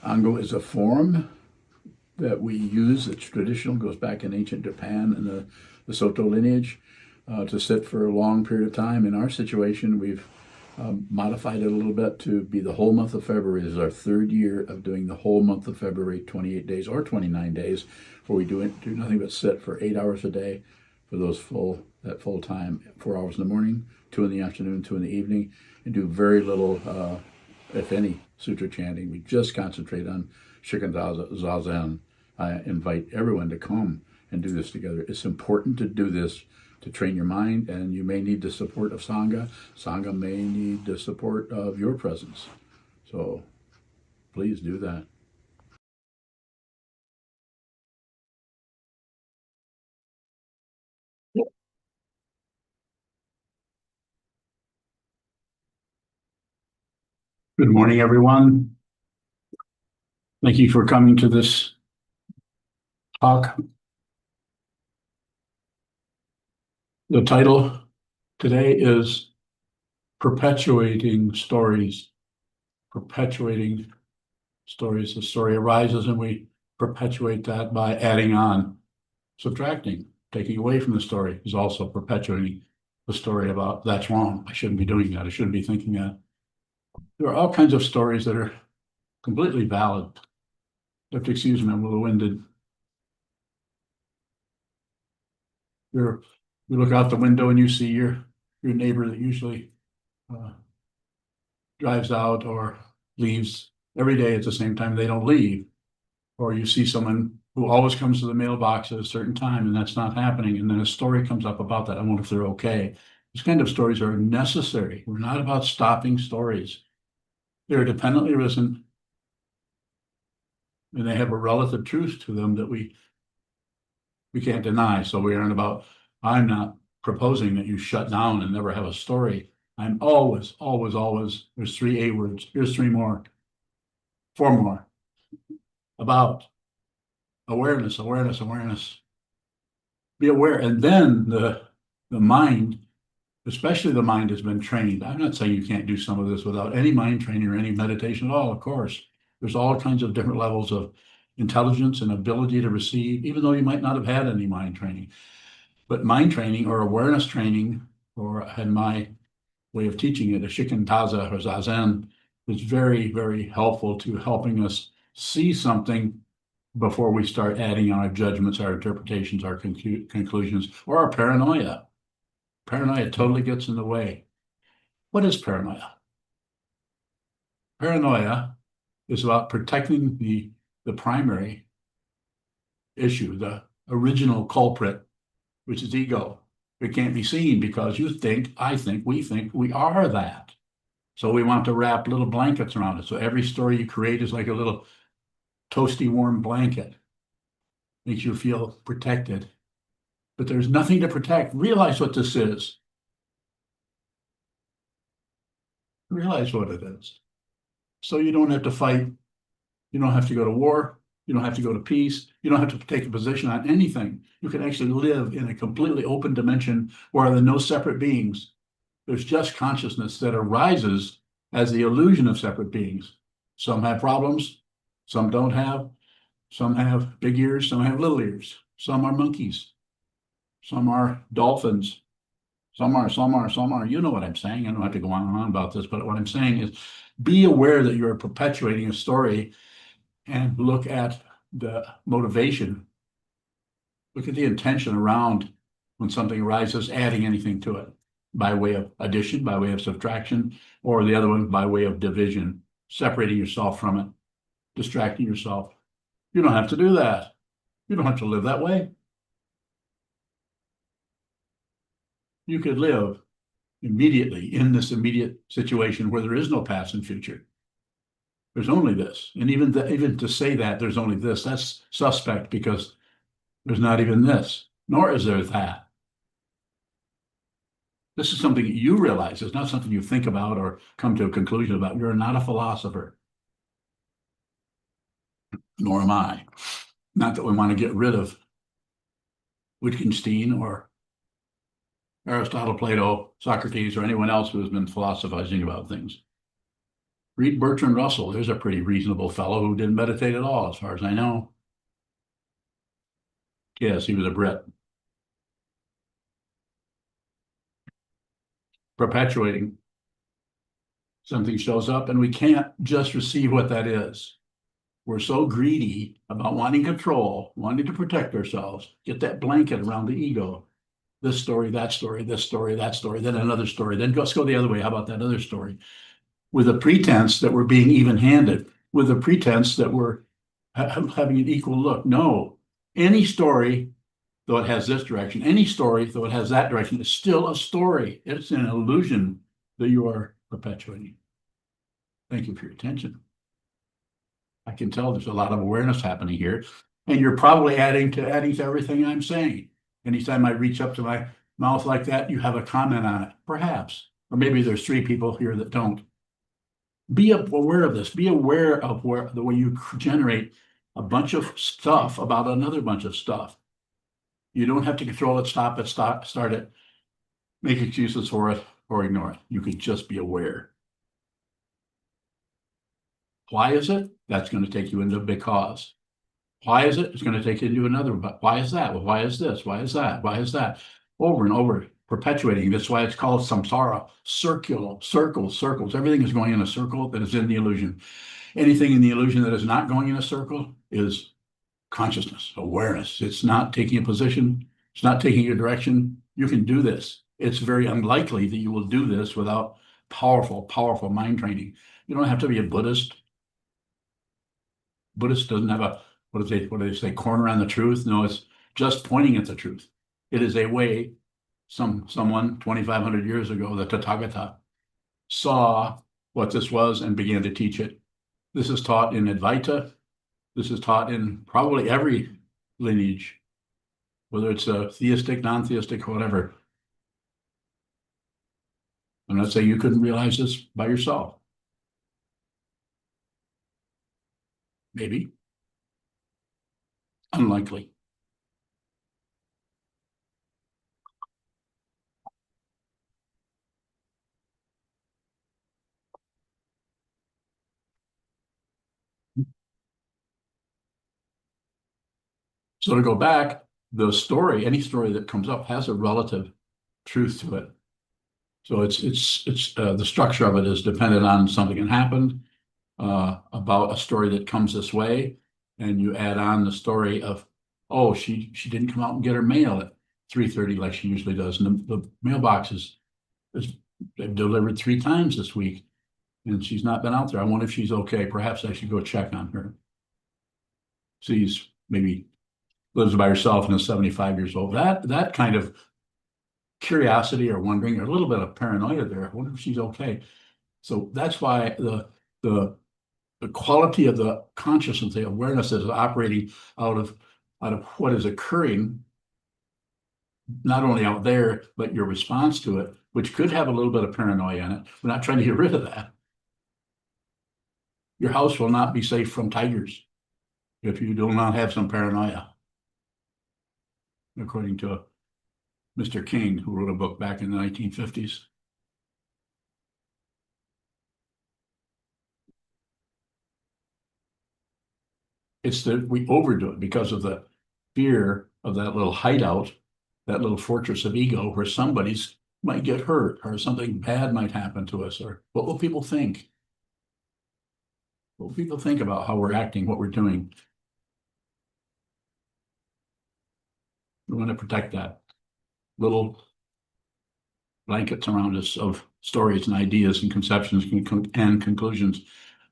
Ango is a form that we use. It's traditional, goes back in ancient Japan and the Soto lineage to sit for a long period of time. In our situation, we've modified it a little bit to be the whole month of February. This is our third year of doing the whole month of February, 28 days or 29 days, where we do nothing but sit for 8 hours a day for that full time, 4 hours in the morning, 2 in the afternoon, 2 in the evening, and do very little, if any, sutra chanting. We just concentrate on Zazen. I invite everyone to come and do this together. It's important to do this to train your mind, and you may need the support of Sangha. Sangha may need the support of your presence. So please do that. Good morning, everyone. Thank you for coming to this talk. The title today is Perpetuating Stories. Perpetuating stories. The story arises and we perpetuate that by adding on. Subtracting, taking away from the story, is also perpetuating the story about that's wrong. I shouldn't be doing that. I shouldn't be thinking that. There are all kinds of stories that are completely valid. You have to excuse me, I'm a little winded. You look out the window and you see your neighbor that usually drives out or leaves every day at the same time. They don't leave. Or you see someone who always comes to the mailbox at a certain time and that's not happening. And then a story comes up about that. I wonder if they're okay. These kind of stories are necessary. We're not about stopping stories. They're dependently arisen, and they have a relative truth to them that we can't deny. So we aren't about, I'm not proposing that you shut down and never have a story. I'm always, there's 3 A words. Here's 3 more, 4 more. About awareness. Be aware. And then the mind, especially the mind, has been trained. I'm not saying you can't do some of this without any mind training or any meditation at all, of course. There's all kinds of different levels of intelligence and ability to receive, even though you might not have had any mind training. But mind training or awareness training, or in my way of teaching it, a shikantaza or zazen, is very, very helpful to helping us see something before we start adding our judgments, our interpretations, our conclusions, or our paranoia. Paranoia totally gets in the way. What is paranoia? Paranoia is about protecting the primary issue, the original culprit, which is ego. It can't be seen because you think, I think, we are that. So we want to wrap little blankets around it. So every story you create is like a little toasty, warm blanket. Makes you feel protected. But there's nothing to protect. Realize what this is. Realize what it is. So you don't have to fight. You don't have to go to war. You don't have to go to peace. You don't have to take a position on anything. You can actually live in a completely open dimension where there are no separate beings. There's just consciousness that arises as the illusion of separate beings. Some have problems. Some don't have. Some have big ears. Some have little ears. Some are monkeys. Some are dolphins. Some are. You know what I'm saying. I don't have to go on and on about this, but what I'm saying is be aware that you're perpetuating a story and look at the motivation. Look at the intention around when something arises, adding anything to it by way of addition, by way of subtraction, or the other one by way of division, separating yourself from it, distracting yourself. You don't have to do that. You don't have to live that way. You could live immediately in this immediate situation where there is no past and future. There's only this. And even to say that there's only this, that's suspect because there's not even this, nor is there that. This is something you realize. It's not something you think about or come to a conclusion about. You're not a philosopher. Nor am I. Not that we want to get rid of Wittgenstein or Aristotle, Plato, Socrates, or anyone else who has been philosophizing about things. Read Bertrand Russell. There's a pretty reasonable fellow who didn't meditate at all, as far as I know. Yes, he was a Brit. Perpetuating. Something shows up and we can't just receive what that is. We're so greedy about wanting control, wanting to protect ourselves, get that blanket around the ego. This story, that story, this story, that story, then another story, then let's go the other way. How about that other story? With a pretense that we're being even-handed, with a pretense that we're having an equal look. No, any story, though it has this direction, any story, though it has that direction, is still a story. It's an illusion that you are perpetuating. Thank you for your attention. I can tell there's a lot of awareness happening here, and you're probably adding to everything I'm saying. Anytime I reach up to my mouth like that, you have a comment on it, perhaps, or maybe there's 3 people here that don't. Be aware of this. Be aware of where the way you generate a bunch of stuff about another bunch of stuff. You don't have to control it, stop it, start it, make excuses for it, or ignore it. You can just be aware. Why is it? That's going to take you into a because. Why is it? It's going to take you into another. But why is that? Well, why is this? Why is that? Why is that? Over and over, perpetuating. That's why it's called samsara. Circles. Everything is going in a circle that is in the illusion. Anything in the illusion that is not going in a circle is consciousness, awareness. It's not taking a position. It's not taking a direction. You can do this. It's very unlikely that you will do this without powerful mind training. You don't have to be a Buddhist. Buddhist doesn't have a, what do they say, corner on the truth? No, it's just pointing at the truth. It is a way, someone 2,500 years ago, the Tathagata, saw what this was and began to teach it. This is taught in Advaita. This is taught in probably every lineage, whether it's a theistic, non-theistic, whatever. I'm not saying you couldn't realize this by yourself. Maybe. Unlikely. So to go back, the story, any story that comes up has a relative truth to it. So it's the structure of it is dependent on something that happened, about a story that comes this way, and you add on the story of, oh, she didn't come out and get her mail at 3:30 like she usually does, and the mailbox is they've delivered 3 times this week, and she's not been out there. I wonder if she's okay. Perhaps I should go check on her. She's maybe lives by herself and is 75 years old. That kind of curiosity or wondering or a little bit of paranoia there. I wonder if she's okay. So that's why the quality of the consciousness, the awareness that is operating out of what is occurring, not only out there, but your response to it, which could have a little bit of paranoia in it. We're not trying to get rid of that. Your house will not be safe from tigers if you do not have some paranoia, according to Mr. King, who wrote a book back in the 1950s. It's that we overdo it because of the fear of that little hideout, that little fortress of ego where somebody's might get hurt or something bad might happen to us, or what will people think? What will people think about how we're acting, what we're doing? We want to protect that. Little blankets around us of stories and ideas and conceptions and conclusions.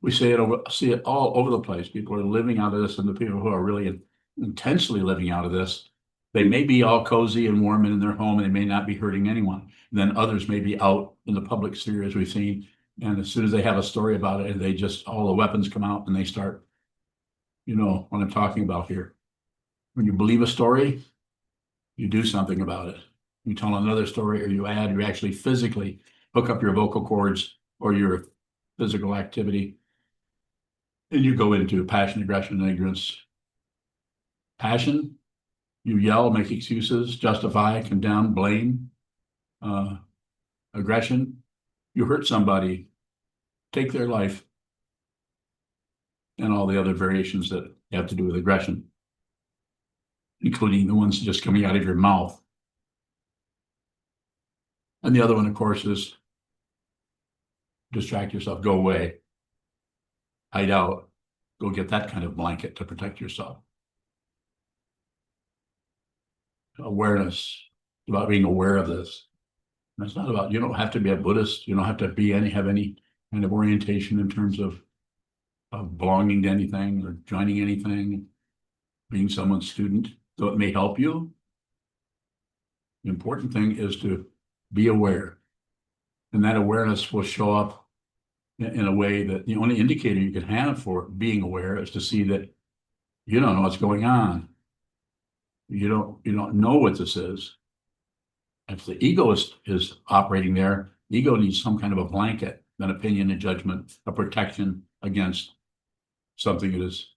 We see it all over the place. People are living out of this, and the people who are really intensely living out of this, they may be all cozy and warm in their home, and they may not be hurting anyone. And then others may be out in the public sphere, as we've seen, and as soon as they have a story about it, and they just, all the weapons come out and they start, you know what I'm talking about here. When you believe a story, you do something about it. You tell another story, or you actually physically hook up your vocal cords or your physical activity, and you go into passion, aggression, and ignorance. Passion, you yell, make excuses, justify, condemn, blame. Aggression, you hurt somebody, take their life, and all the other variations that have to do with aggression, including the ones just coming out of your mouth. And the other one, of course, is distract yourself, go away, hide out, go get that kind of blanket to protect yourself. Awareness, about being aware of this. And it's not about, you don't have to be a Buddhist, you don't have to have any kind of orientation in terms of belonging to anything or joining anything, being someone's student, though it may help you. The important thing is to be aware. And that awareness will show up in a way that the only indicator you can have for being aware is to see that you don't know what's going on. You don't know what this is. If the ego is operating there, the ego needs some kind of a blanket, an opinion, a judgment, a protection against something that is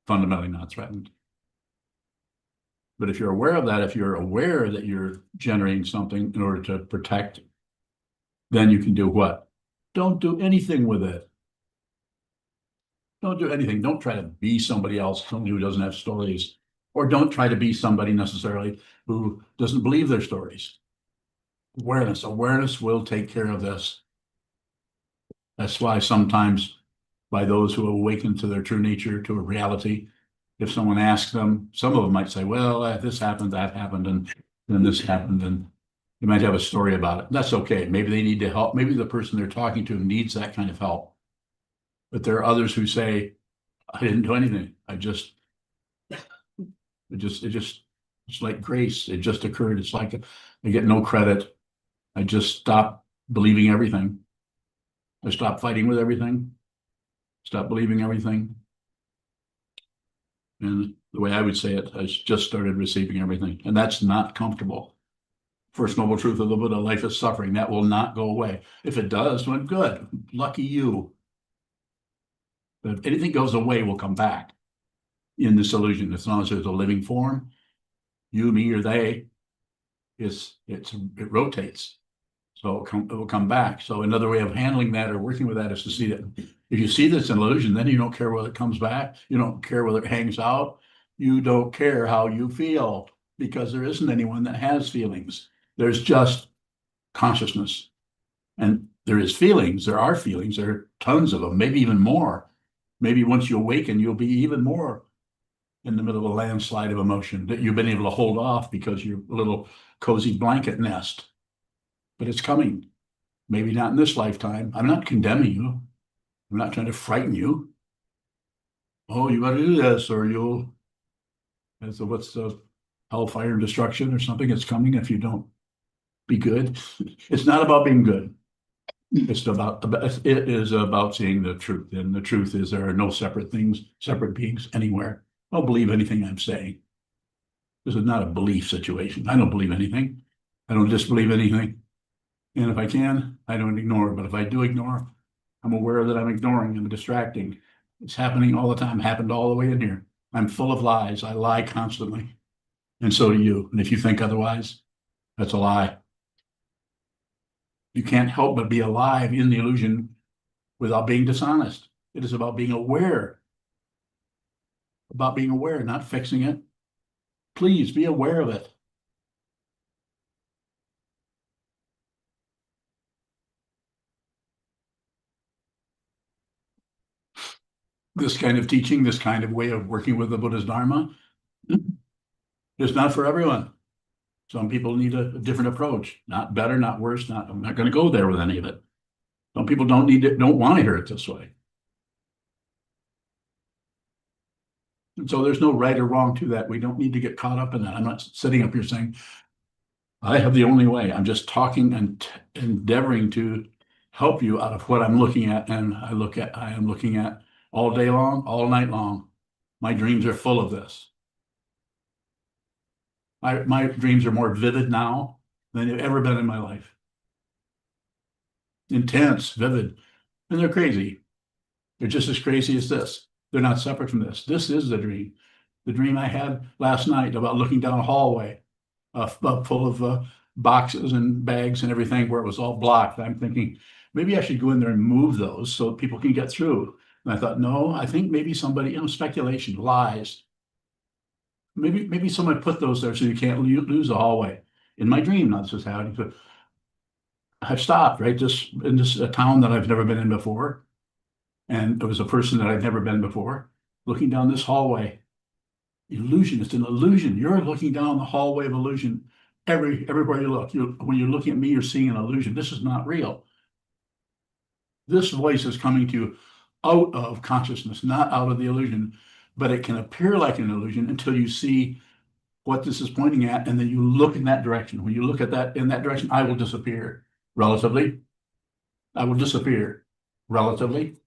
fundamentally not threatened. But if you're aware of that, if you're aware that you're generating something in order to protect, then you can do what? Don't do anything with it. Don't do anything. Don't try to be somebody else, somebody who doesn't have stories, or don't try to be somebody necessarily who doesn't believe their stories. Awareness will take care of this. That's why sometimes by those who awaken to their true nature, to a reality, if someone asks them, some of them might say, well, this happened, that happened, and then this happened, and you might have a story about it. That's okay. Maybe they need to help. Maybe the person they're talking to needs that kind of help. But there are others who say, I didn't do anything. It's like grace. It just occurred. It's like I get no credit. I just stopped believing everything. I stopped fighting with everything. Stopped believing everything. And the way I would say it, I just started receiving everything. And that's not comfortable. First noble truth of the Buddha, life is suffering. That will not go away. If it does, well, good. Lucky you. But if anything goes away, will come back in this illusion. As long as there's a living form, you, me, or they, it rotates. So it will come back. So another way of handling that or working with that is to see that if you see this illusion, then you don't care whether it comes back. You don't care whether it hangs out. You don't care how you feel because there isn't anyone that has feelings. There's just consciousness. And there is feelings. There are feelings. There are tons of them, maybe even more. Maybe once you awaken, you'll be even more in the middle of a landslide of emotion that you've been able to hold off because you're a little cozy blanket nest. But it's coming. Maybe not in this lifetime. I'm not condemning you. I'm not trying to frighten you. Oh, you better do this or you'll, what's the hellfire and destruction or something? It's coming if you don't be good. It's not about being good. It is about seeing the truth. And the truth is there are no separate things, separate beings anywhere. Don't believe anything I'm saying. This is not a belief situation. I don't believe anything. I don't disbelieve anything. And if I can, I don't ignore. But if I do ignore, I'm aware that I'm ignoring. I'm distracting. It's happening all the time. Happened all the way in here. I'm full of lies. I lie constantly. And so do you. And if you think otherwise, that's a lie. You can't help but be alive in the illusion without being dishonest. It is about being aware. About being aware, not fixing it. Please be aware of it. This kind of teaching, this kind of way of working with the Buddha's Dharma is not for everyone. Some people need a different approach, not better, not worse, I'm not going to go there with any of it. Some people don't want to hear it this way. And so there's no right or wrong to that. We don't need to get caught up in that. I'm not sitting up here saying, I have the only way. I'm just talking and endeavoring to help you out of what I'm looking at. And I am looking at all day long, all night long. My dreams are full of this. My dreams are more vivid now than they've ever been in my life. Intense, vivid, and they're crazy. They're just as crazy as this. They're not separate from this. This is the dream. The dream I had last night about looking down a hallway full of boxes and bags and everything where it was all blocked. I'm thinking, maybe I should go in there and move those so people can get through. And I thought, no, I think maybe somebody, speculation, lies. Maybe somebody put those there so you can't lose the hallway. In my dream, not just happening, but I've stopped right just in this a town that I've never been in before. And it was a person that I'd never been before, looking down this hallway. Illusion, it's an illusion. You're looking down the hallway of illusion everywhere you look. When you're looking at me, you're seeing an illusion. This is not real. This voice is coming to you out of consciousness, not out of the illusion, but it can appear like an illusion until you see what this is pointing at, and then you look in that direction. When you look at that in that direction, I will disappear relatively. I will disappear relatively.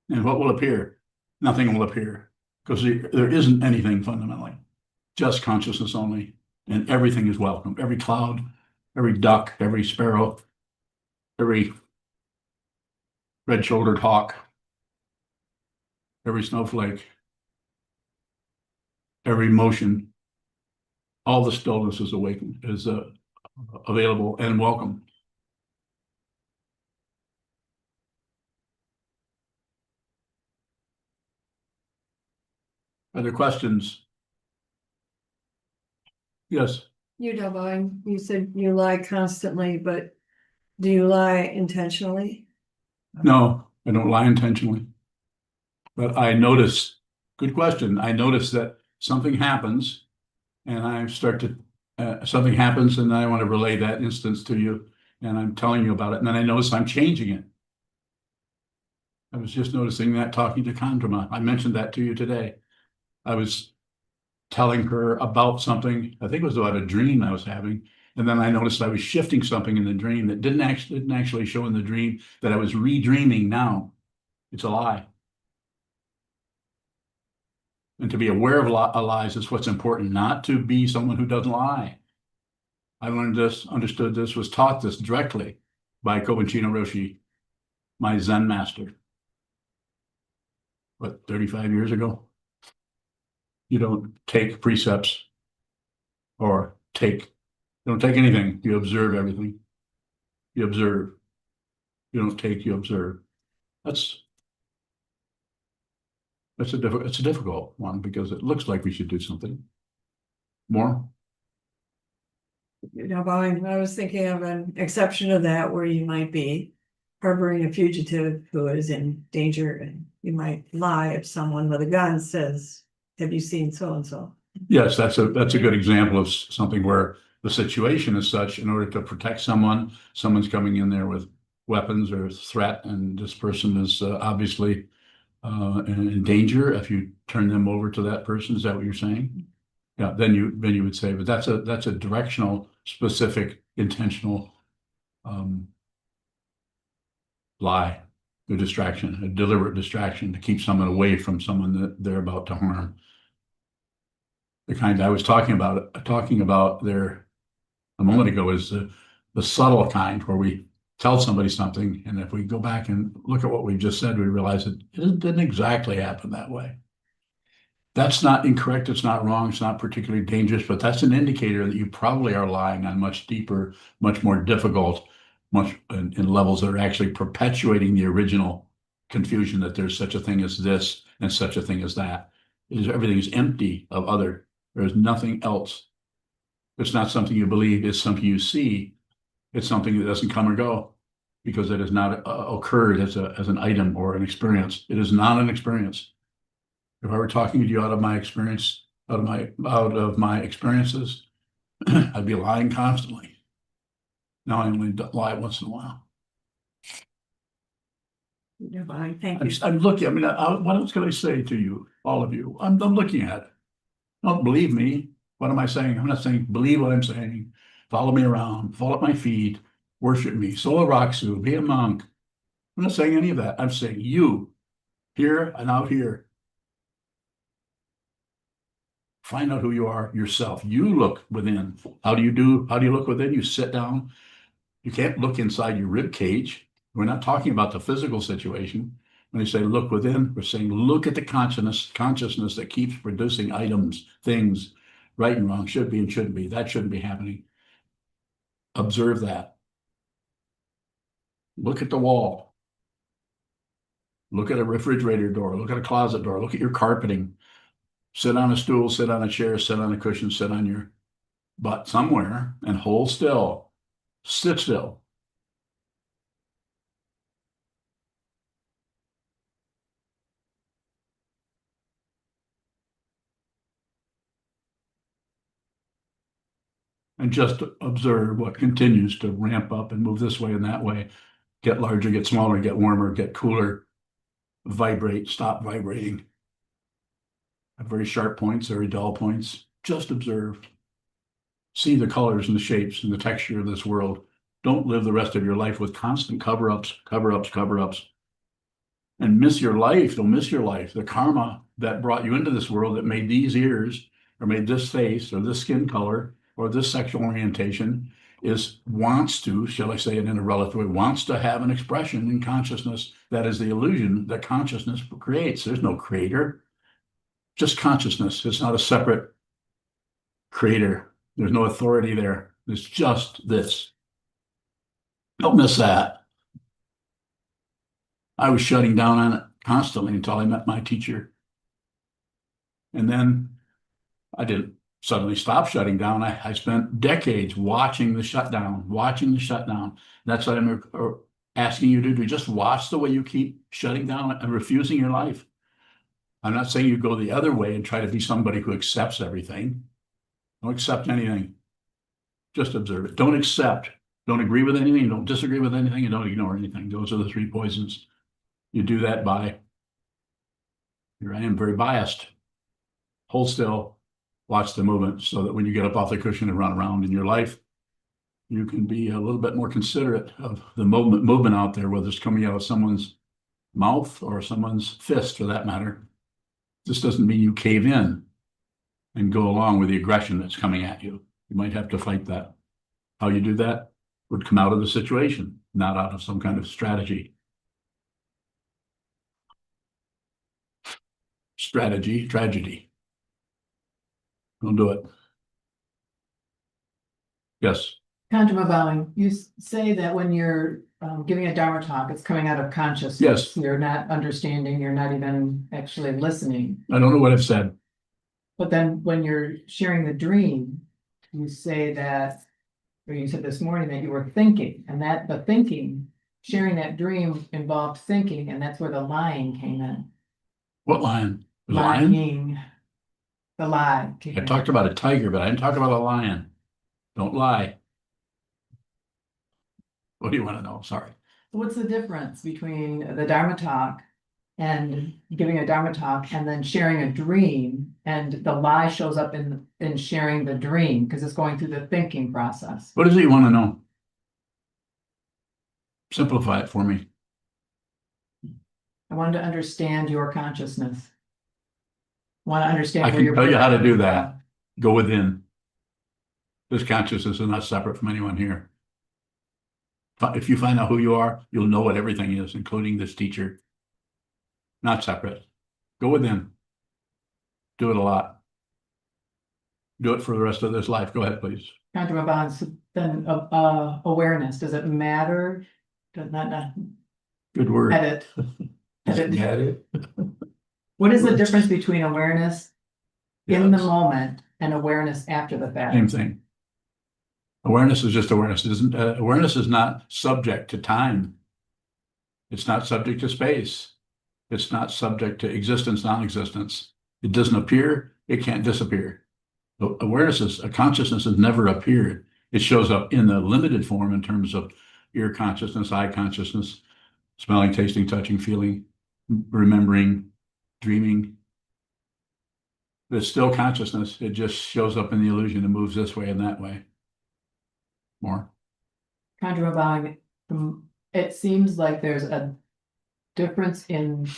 And what will appear? Nothing will appear because there isn't anything fundamentally, just consciousness only. And everything is welcome. Every cloud, every duck, every sparrow, every red-shouldered hawk, every snowflake, every motion, all the stillness is awakened, is available and welcome. Are there questions? Yes. You don't mind. You said you lie constantly, but do you lie intentionally? No, I don't lie intentionally. But I notice, good question. I notice that something happens and I start to, something happens and I want to relay that instance to you and I'm telling you about it. And then I notice I'm changing it. I was just noticing that talking to Kandrima. I mentioned that to you today. I was telling her about something, I think it was about a dream I was having. And then I noticed I was shifting something in the dream that didn't actually show in the dream, that I was redreaming now. It's a lie. And to be aware of lies is what's important, not to be someone who doesn't lie. I learned this, understood this, was taught this directly by Kobuchino Roshi, my Zen master. What, 35 years ago? You don't take precepts or you don't take anything. You observe everything. You observe. You don't take, you observe. It's a difficult one because it looks like we should do something more. You don't mind. I was thinking of an exception to that where you might be harboring a fugitive who is in danger, and you might lie if someone with a gun says, "Have you seen so and so?" Yes, that's a good example of something where the situation is such in order to protect someone's coming in there with weapons or threat, and this person is obviously in danger. If you turn them over to that person, is that what you're saying? Yeah, then you would say, but that's a directional, specific, intentional lie, a distraction, a deliberate distraction to keep someone away from someone that they're about to harm. The kind I was talking about there a moment ago is the subtle kind where we tell somebody something, and if we go back and look at what we've just said, we realize it didn't exactly happen that way. That's not incorrect, it's not wrong, it's not particularly dangerous, but that's an indicator that you probably are lying on much deeper, much more difficult, much in levels that are actually perpetuating the original confusion that there's such a thing as this and such a thing as that. Everything is empty of other. There's nothing else. It's not something you believe, it's something you see. It's something that doesn't come or go because it has not occurred as an item or an experience. It is not an experience. If I were talking to you out of my experience, out of my experiences, I'd be lying constantly. Now I only lie once in a while. You don't mind. Thank you. I'm looking. I mean, what else can I say to you, all of you? I'm looking at it. Don't believe me. What am I saying? I'm not saying believe what I'm saying. Follow me around. Fall at my feet. Worship me. Sola Raksu. Be a monk. I'm not saying any of that. I'm saying you, here and out here. Find out who you are yourself. You look within. How do you look within? You sit down. You can't look inside your rib cage. We're not talking about the physical situation. When they say look within, we're saying look at the consciousness that keeps producing items, things, right and wrong, should be and shouldn't be. That shouldn't be happening. Observe that. Look at the wall. Look at a refrigerator door, look at a closet door, look at your carpeting. Sit on a stool, sit on a chair, sit on a cushion, sit on your butt somewhere and hold still. Sit still. And just observe what continues to ramp up and move this way and that way, get larger, get smaller, get warmer, get cooler, vibrate, stop vibrating. At very sharp points, very dull points. Just observe. See the colors and the shapes and the texture of this world. Don't live the rest of your life with constant cover-ups, cover-ups, cover-ups. And miss your life. Don't miss your life. The karma that brought you into this world, that made these ears, or made this face, or this skin color, or this sexual orientation, wants to, shall I say it in a relative way, wants to have an expression in consciousness that is the illusion that consciousness creates. There's no creator, just consciousness. It's not a separate creator. There's no authority there. It's just this. Don't miss that. I was shutting down on it constantly until I met my teacher. And then I didn't suddenly stop shutting down. I spent decades watching the shutdown, watching the shutdown. That's what I'm asking you to do. Just watch the way you keep shutting down and refusing your life. I'm not saying you go the other way and try to be somebody who accepts everything. Don't accept anything. Just observe it. Don't accept. Don't agree with anything. Don't disagree with anything. And don't ignore anything. Those are the three poisons. You do that by, here I am, very biased. Hold still, watch the movement, so that when you get up off the cushion and run around in your life, you can be a little bit more considerate of the movement out there, whether it's coming out of someone's mouth or someone's fist, for that matter. This doesn't mean you cave in and go along with the aggression that's coming at you. You might have to fight that. How you do that would come out of the situation, not out of some kind of strategy. Strategy, tragedy. Don't do it. Yes. Conjure bowing, you say that when you're giving a Dharma talk, it's coming out of consciousness. Yes. You're not understanding, you're not even actually listening. I don't know what I've said. But then when you're sharing the dream, you say that, or you said this morning that you were thinking, and that the thinking, sharing that dream involved thinking, and that's where the lying came in. What lion? The lion? Lying. The lie. I talked about a tiger, but I didn't talk about a lion. Don't lie. What do you want to know? Sorry. What's the difference between the Dharma talk and giving a Dharma talk and then sharing a dream, and the lie shows up in sharing the dream because it's going through the thinking process? What is it you want to know? Simplify it for me. I wanted to understand your consciousness. I want to understand I where can you're tell you how to do coming that. Go within. This consciousness is not separate from anyone here. If you find out who you are, you'll know what everything is, including this teacher. Not separate. Go within. Do it a lot. Do it for the rest of this life. Go ahead, please. Contra bonds, then awareness. Does it matter? Does not Good word. edit. Edit. Edit. What is the difference between awareness in the Yes. moment and awareness after the fact? Same thing. Awareness is just awareness. Awareness is not subject to time. It's not subject to space. It's not subject to existence, non-existence. It doesn't appear. It can't disappear. Awareness is, a consciousness has never appeared. It shows up in the limited form in terms of ear consciousness, eye consciousness, smelling, tasting, touching, feeling, remembering, dreaming. It's still consciousness. It just shows up in the illusion and moves this way and that way. More. Contra bowing, it seems like there's a difference in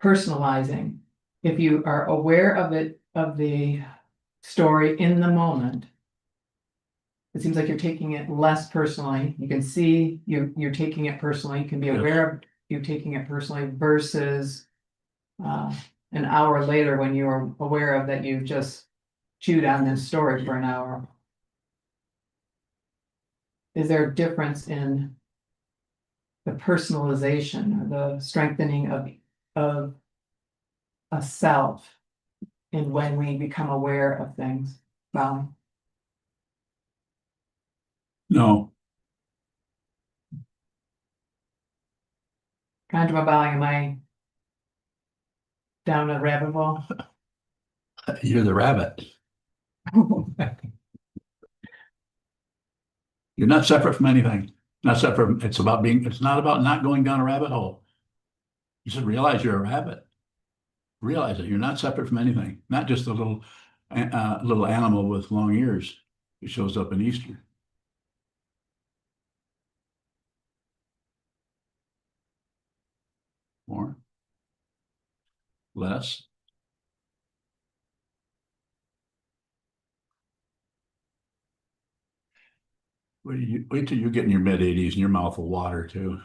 personalizing. If you are aware of it, of the story in the moment, it seems like you're taking it less personally. You can see you're taking it personally. You can be aware of you taking it personally versus an hour later when you're aware of that you've just chewed on this story for an hour. Is there a difference in the personalization or the strengthening of a self in when we become aware of things. Well, No, Conjure bowing, am I down a rabbit hole? you're the rabbit. You're not separate from anything. Not separate. It's not about not going down a rabbit hole. You just realize you're a rabbit. Realize that you're not separate from anything, not just a little animal with long ears who shows up in Easter. More, less. Wait till you get in your mid-80s and your mouth will water too.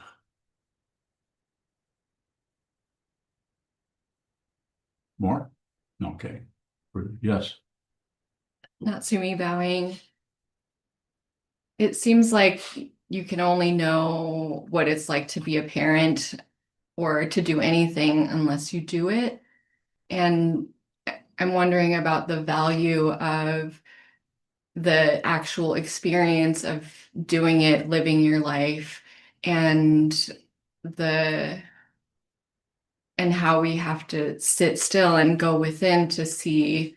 More? Okay. Yes. Natsumi bowing. It seems like you can only know what it's like to be a parent or to do anything unless you do it. And I'm wondering about the value of the actual experience of doing it, living your life, and the and how we have to sit still and go within to see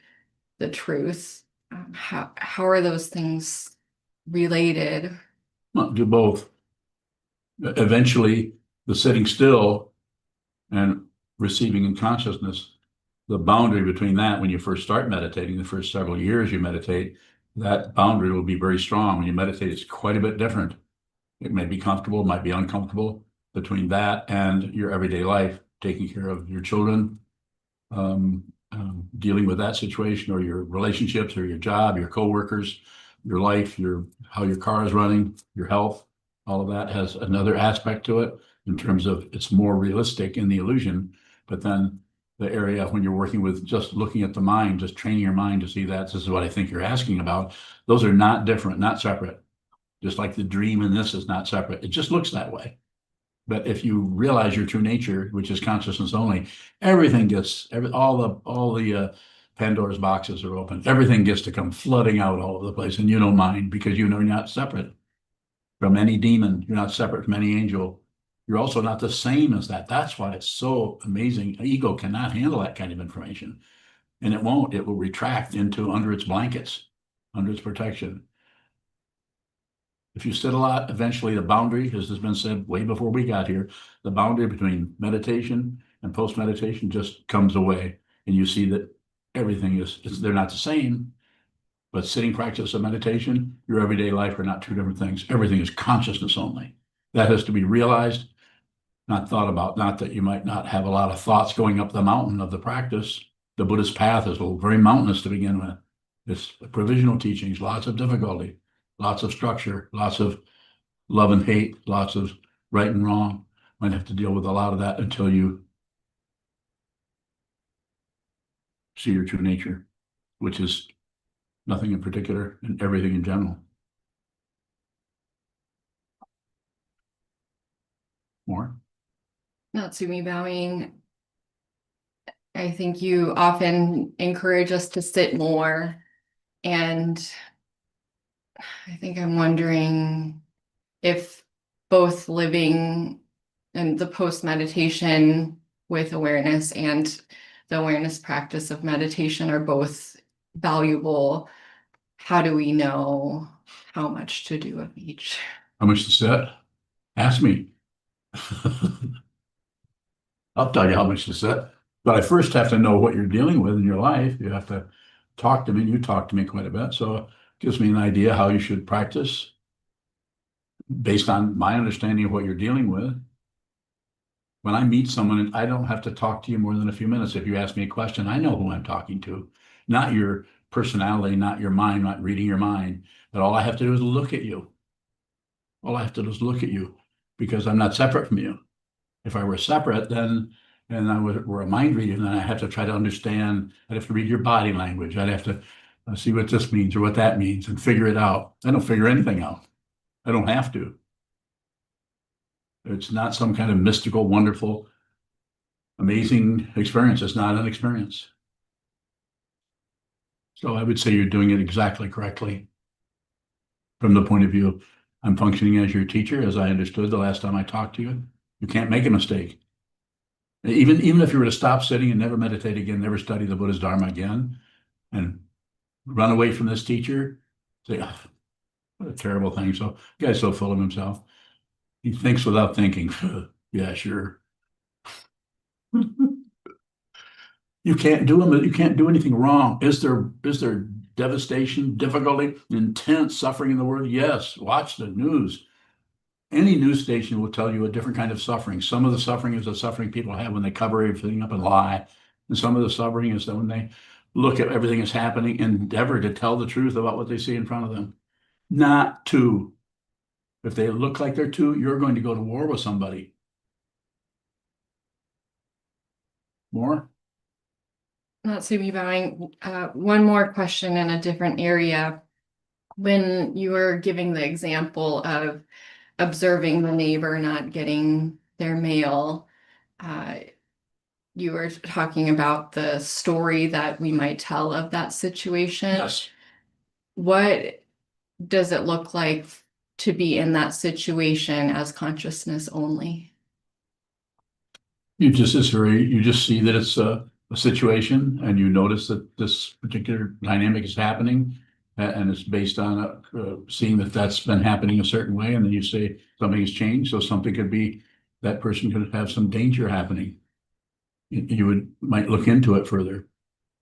the truth. How are those things related? Well, do both. Eventually, the sitting still and receiving in consciousness, the boundary between that, when you first start meditating, the first several years you meditate, that boundary will be very strong. When you meditate, it's quite a bit different. It may be comfortable, it might be uncomfortable between that and your everyday life, taking care of your children, dealing with that situation, or your relationships, or your job, your coworkers, your life, how your car is running, your health. All of that has another aspect to it in terms of it's more realistic in the illusion. But then the area when you're working with just looking at the mind, just training your mind to see that this is what I think you're asking about. Those are not different, not separate. Just like the dream in this is not separate. It just looks that way. But if you realize your true nature, which is consciousness only, everything gets all the Pandora's boxes are open. Everything gets to come flooding out all over the place, and you don't mind because you know you're not separate from any demon. You're not separate from any angel. You're also not the same as that. That's why it's so amazing. Ego cannot handle that kind of information, and it won't. It will retract into under its blankets, under its protection. If you sit a lot, eventually the boundary, as has been said way before we got here, the boundary between meditation and post-meditation just comes away. And you see that everything they're not the same, but sitting practice of meditation, your everyday life are not two different things. Everything is consciousness only. That has to be realized, not thought about. Not that you might not have a lot of thoughts going up the mountain of the practice. The Buddhist path is very mountainous to begin with. It's provisional teachings, lots of difficulty. Lots of structure, lots of love and hate, lots of right and wrong. Might have to deal with a lot of that until you see your true nature, which is nothing in particular and everything in general. More? Natsumi bowing. I think you often encourage us to sit more, and I think I'm wondering if both living and the post meditation with awareness and the awareness practice of meditation are both valuable. How do we know how much to do of each? How much to sit? Ask me. I'll tell you how much to sit. But I first have to know what you're dealing with in your life. You have to talk to me. You talk to me quite a bit. So it gives me an idea how you should practice based on my understanding of what you're dealing with. When I meet someone, I don't have to talk to you more than a few minutes. If you ask me a question, I know who I'm talking to, not your personality, not your mind, not reading your mind. But all I have to do is look at you. All I have to do is look at you because I'm not separate from you. If I were separate, then and I were a mind reader, then I have to try to understand. I'd have to read your body language. I'd have to see what this means or what that means and figure it out. I don't figure anything out. I don't have to. It's not some kind of mystical, wonderful, amazing experience. It's not an experience. So I would say you're doing it exactly correctly. From the point of view of I'm functioning as your teacher, as I understood the last time I talked to you. You can't make a mistake. Even if you were to stop sitting and never meditate again, never study the Buddha's Dharma again, and run away from this teacher, say, oh, what a terrible thing. So the guy's so full of himself. He thinks without thinking. Yeah, sure. You can't do them. You can't do anything wrong. Is there devastation, difficulty, intense suffering in the world? Yes. Watch the news. Any news station will tell you a different kind of suffering. Some of the suffering is the suffering people have when they cover everything up and lie. And some of the suffering is that when they look at everything that's happening, endeavor to tell the truth about what they see in front of them. Not to. If they look like they're to, you're going to go to war with somebody. More? Not to be bowing. One more question in a different area. When you were giving the example of observing the neighbor not getting their mail, you were talking about the story that we might tell of that situation. Yes. What does it look like to be in that situation as consciousness only? You just see that it's a situation and you notice that this particular dynamic is happening and it's based on seeing that that's been happening a certain way. And then you say something has changed. So something could be that person could have some danger happening. You might look into it further.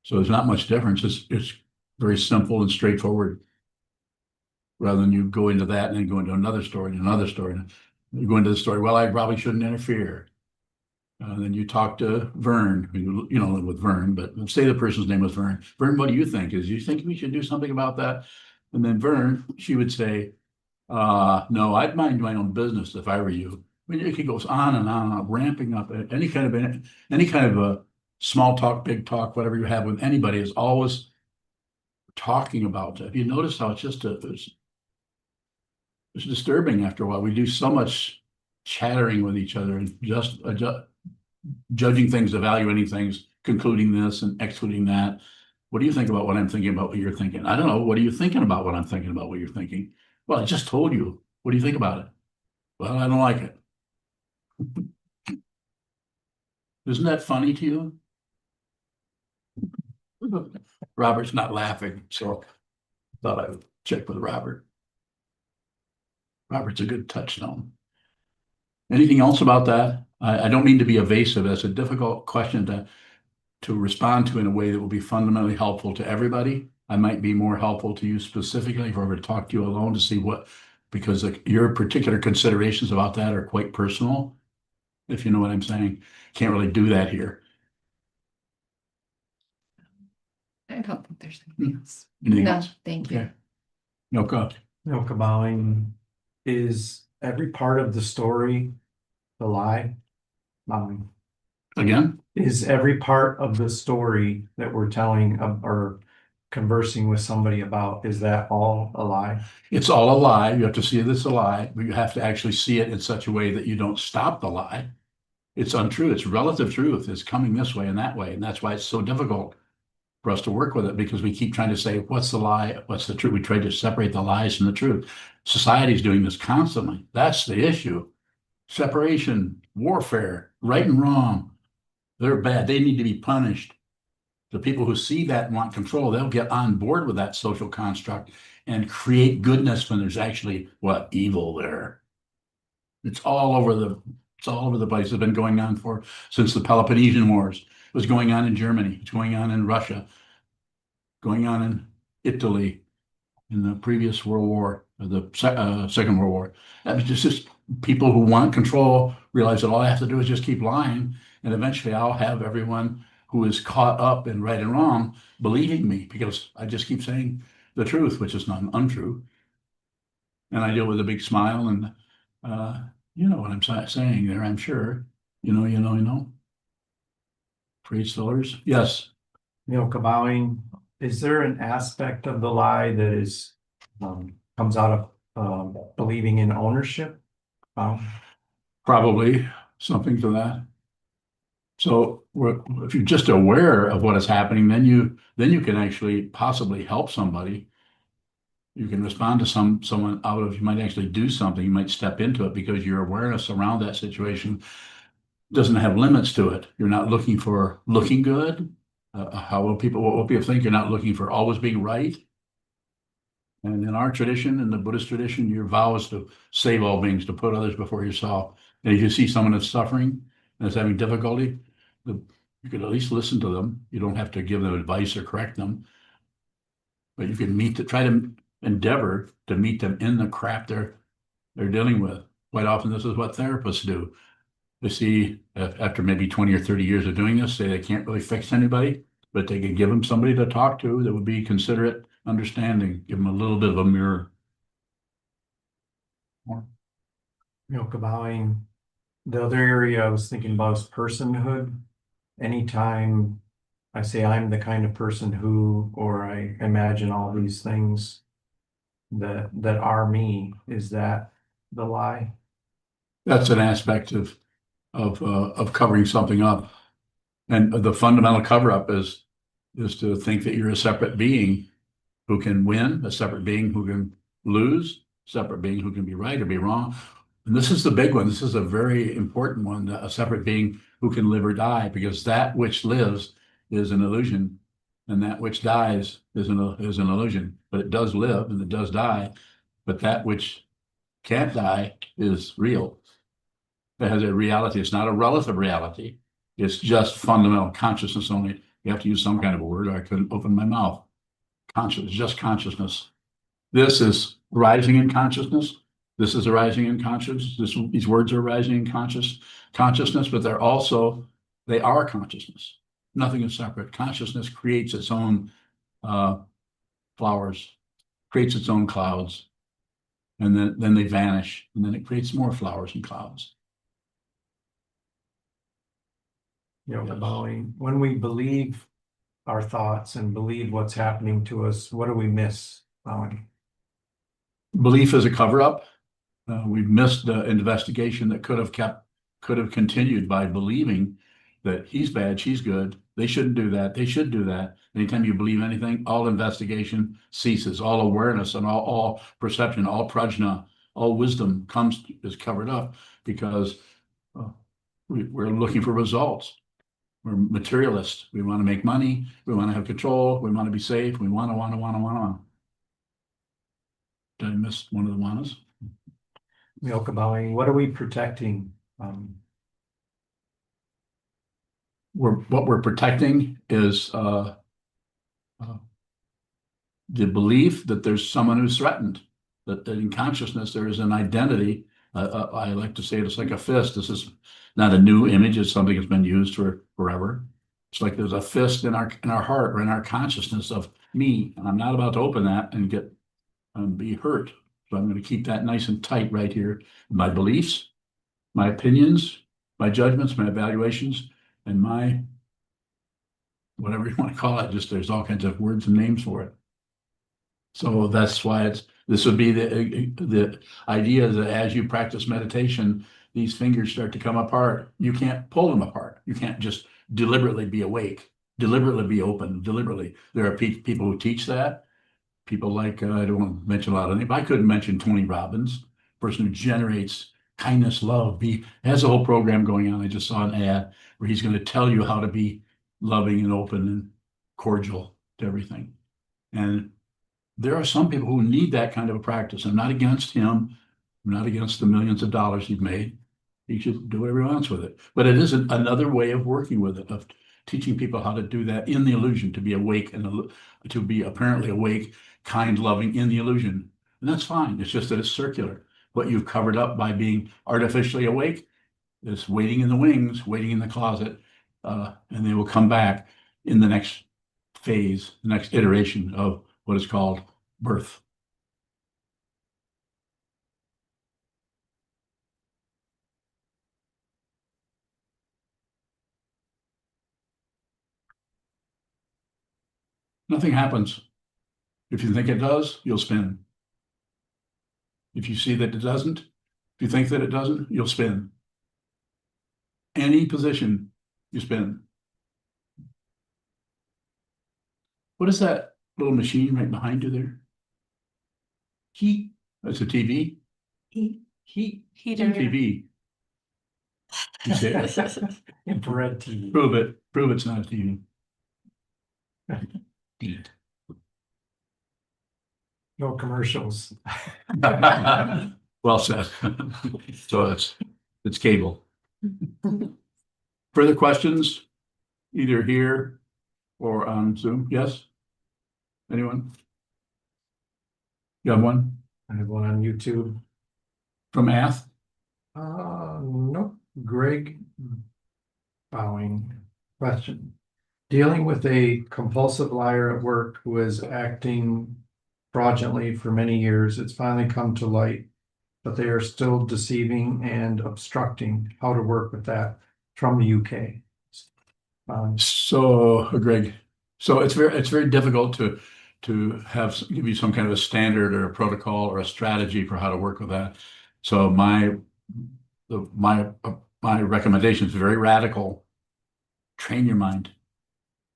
So there's not much difference. It's very simple and straightforward. Rather than you go into that and then go into another story and another story. You go into the story, well, I probably shouldn't interfere. Then you talk to Vern, you know, with Vern, but say the person's name was Vern. Vern, what do you think? Do you think we should do something about that? And then Vern, she would say, no, I'd mind my own business if I were you. I mean, it goes on and on and on, ramping up. Any kind of a small talk, big talk, whatever you have with anybody is always talking about it. You notice how it's just it's disturbing after a while. We do so much chattering with each other and just judging things, evaluating things, concluding this and excluding that. What do you think about what I'm thinking about what you're thinking? I don't know. What are you thinking about what I'm thinking about what you're thinking? Well, I just told you. What do you think about it? Well, I don't like it. Isn't that funny to you? Robert's not laughing, so thought I would check with Robert. Robert's a good touchstone. Anything else about that? I don't mean to be evasive. That's a difficult question to respond to in a way that will be fundamentally helpful to everybody. I might be more helpful to you specifically if I were to talk to you alone to see because your particular considerations about that are quite personal, if you know what I'm saying. Can't really do that here. I don't think there's anything else. Anything No, else? thank you. Okay. No, go. Bowing is every part of the story the lie? Bowing. Again? Is every part of the story that we're telling or conversing with somebody about, is that all a lie? It's all a lie. You have to see this a lie, but you have to actually see it in such a way that you don't stop the lie. It's untrue. It's relative truth. It's coming this way and that way. And that's why it's so difficult for us to work with it, because we keep trying to say, what's the lie? What's the truth? We try to separate the lies from the truth. Society's doing this constantly. That's the issue. Separation, warfare, right and wrong. They're bad. They need to be punished. The people who see that and want control, they'll get on board with that social construct and create goodness when there's actually evil there. It's all over the place. It's been going on since the Peloponnesian Wars. It was going on in Germany. It's going on in Russia. Going on in Italy in the previous World War, the Second World War. That was just people who want control realize that all I have to do is just keep lying, and eventually I'll have everyone who is caught up in right and wrong believing me because I just keep saying the truth, which is not untrue. And I do it with a big smile, and you know what I'm saying there, I'm sure. You know. Praise the Lord. Yes. Bowing, is there an aspect of the lie that is comes out of believing in ownership? Probably something to that. So if you're just aware of what is happening, then you can actually possibly help somebody. You can respond to someone out of, you might actually do something, you might step into it because your awareness around that situation doesn't have limits to it. You're not looking for looking good. What will people think? You're not looking for always being right. And in our tradition, in the Buddhist tradition, your vow is to save all beings, to put others before yourself. And if you see someone that's suffering and is having difficulty, you can at least listen to them. You don't have to give them advice or correct them, but you can try to endeavor to meet them in the crap they're dealing with. Quite often, this is what therapists do. They see after maybe 20 or 30 years of doing this, say they can't really fix anybody, but they could give them somebody to talk to that would be considerate, understanding, give them a little bit of a mirror. Bowing. The other area I was thinking about is personhood. Anytime I say I'm the kind of person who, or I imagine all these things that are me, is that the lie? That's an aspect of covering something up. And the fundamental cover up is to think that you're a separate being who can win, a separate being who can lose, separate being who can be right or be wrong. And this is the big one. This is a very important one, a separate being who can live or die, because that which lives is an illusion and that which dies is an illusion. But it does live and it does die. But that which can't die is real. It has a reality. It's not a relative reality. It's just fundamental consciousness only. You have to use some kind of a word or I couldn't open my mouth. Conscious, just consciousness. This is rising in consciousness. This is arising in consciousness. These words are arising in consciousness, but they are consciousness. Nothing is separate. Consciousness creates its own flowers, creates its own clouds, and then they vanish, and then it creates more flowers and clouds. Bowing. When we believe our thoughts and believe what's happening to us, what do we miss, Bowing? Belief is a cover-up. We've missed the investigation that could have continued by believing that he's bad, she's good, they shouldn't do that, they should do that. Anytime you believe anything, all investigation ceases, all awareness and all perception, all prajna, all wisdom is covered up because we're looking for results. We're materialists. We want to make money. We want to have control. We want to be safe. We want to. Did I miss one of the wannas? Bowing. What are we protecting? What we're protecting is the belief that there's someone who's threatened, that in consciousness there is an identity. I like to say it's like a fist. This is not a new image. It's something that's been used for forever. It's like there's a fist in our heart or in our consciousness of me, and I'm not about to open that and be hurt. So I'm going to keep that nice and tight right here. My beliefs, my opinions, my judgments, my evaluations, and my whatever you want to call it. Just there's all kinds of words and names for it. So that's why this would be the idea that as you practice meditation, these fingers start to come apart. You can't pull them apart. You can't just deliberately be awake, deliberately be open, deliberately. There are people who teach that. People like, I don't want to mention a lot of names, I couldn't mention Tony Robbins, person who generates kindness, love, has a whole program going on. I just saw an ad where he's going to tell you how to be loving and open and cordial to everything. And there are some people who need that kind of a practice. I'm not against him. I'm not against the millions of dollars he's made. He should do whatever he wants with it. But it is another way of working with it, of teaching people how to do that in the illusion, to be awake and to be apparently awake, kind, loving in the illusion. And that's fine. It's just that it's circular. What you've covered up by being artificially awake is waiting in the wings, waiting in the closet, and they will come back in the next phase, the next iteration of what is called birth. Nothing happens. If you think it does, you'll spin. If you see that it doesn't, if you think that it doesn't, you'll spin. any position you spin. What is that little machine right behind you there? Heat, that's a TV? Heat. Heater. TV. You say it. Infrared TV. Prove it's not a TV. Heat. No commercials. Well said. So it's cable. Further questions, either here or on Zoom? Yes? Anyone? You have one I have one on YouTube. from Ath? Nope. Greg Bowing. Question. Dealing with a compulsive liar at work who is acting fraudulently for many years, it's finally come to light, but they are still deceiving and obstructing. How to work with that from the UK. So, Greg, so it's very difficult to give you some kind of a standard or a protocol or a strategy for how to work with that. So my recommendation is very radical. Train your mind.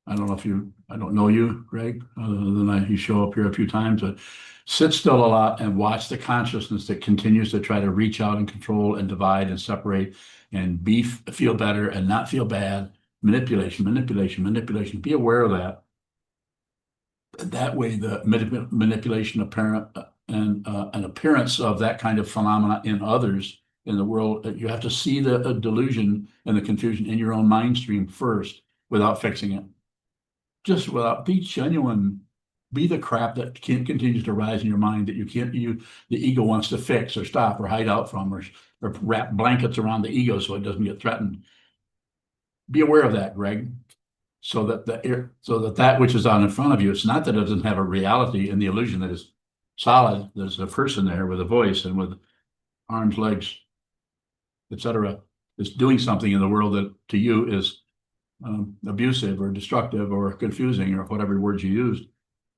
I don't know you, Greg, other than you show up here a few times, but sit still a lot and watch the consciousness that continues to try to reach out and control and divide and separate and feel better and not feel bad. Manipulation. Be aware of that. That way, the manipulation apparent and an appearance of that kind of phenomena in others in the world, you have to see the delusion and the confusion in your own mind stream first without fixing it. Just be genuine, be the crap that continues to rise in your mind that the ego wants to fix or stop or hide out from or wrap blankets around the ego so it doesn't get threatened. Be aware of that, Greg, so that which is on in front of you, it's not that it doesn't have a reality and the illusion that is solid. There's a person there with a voice and with arms, legs, etc. is doing something in the world that to you is abusive or destructive or confusing or whatever words you used.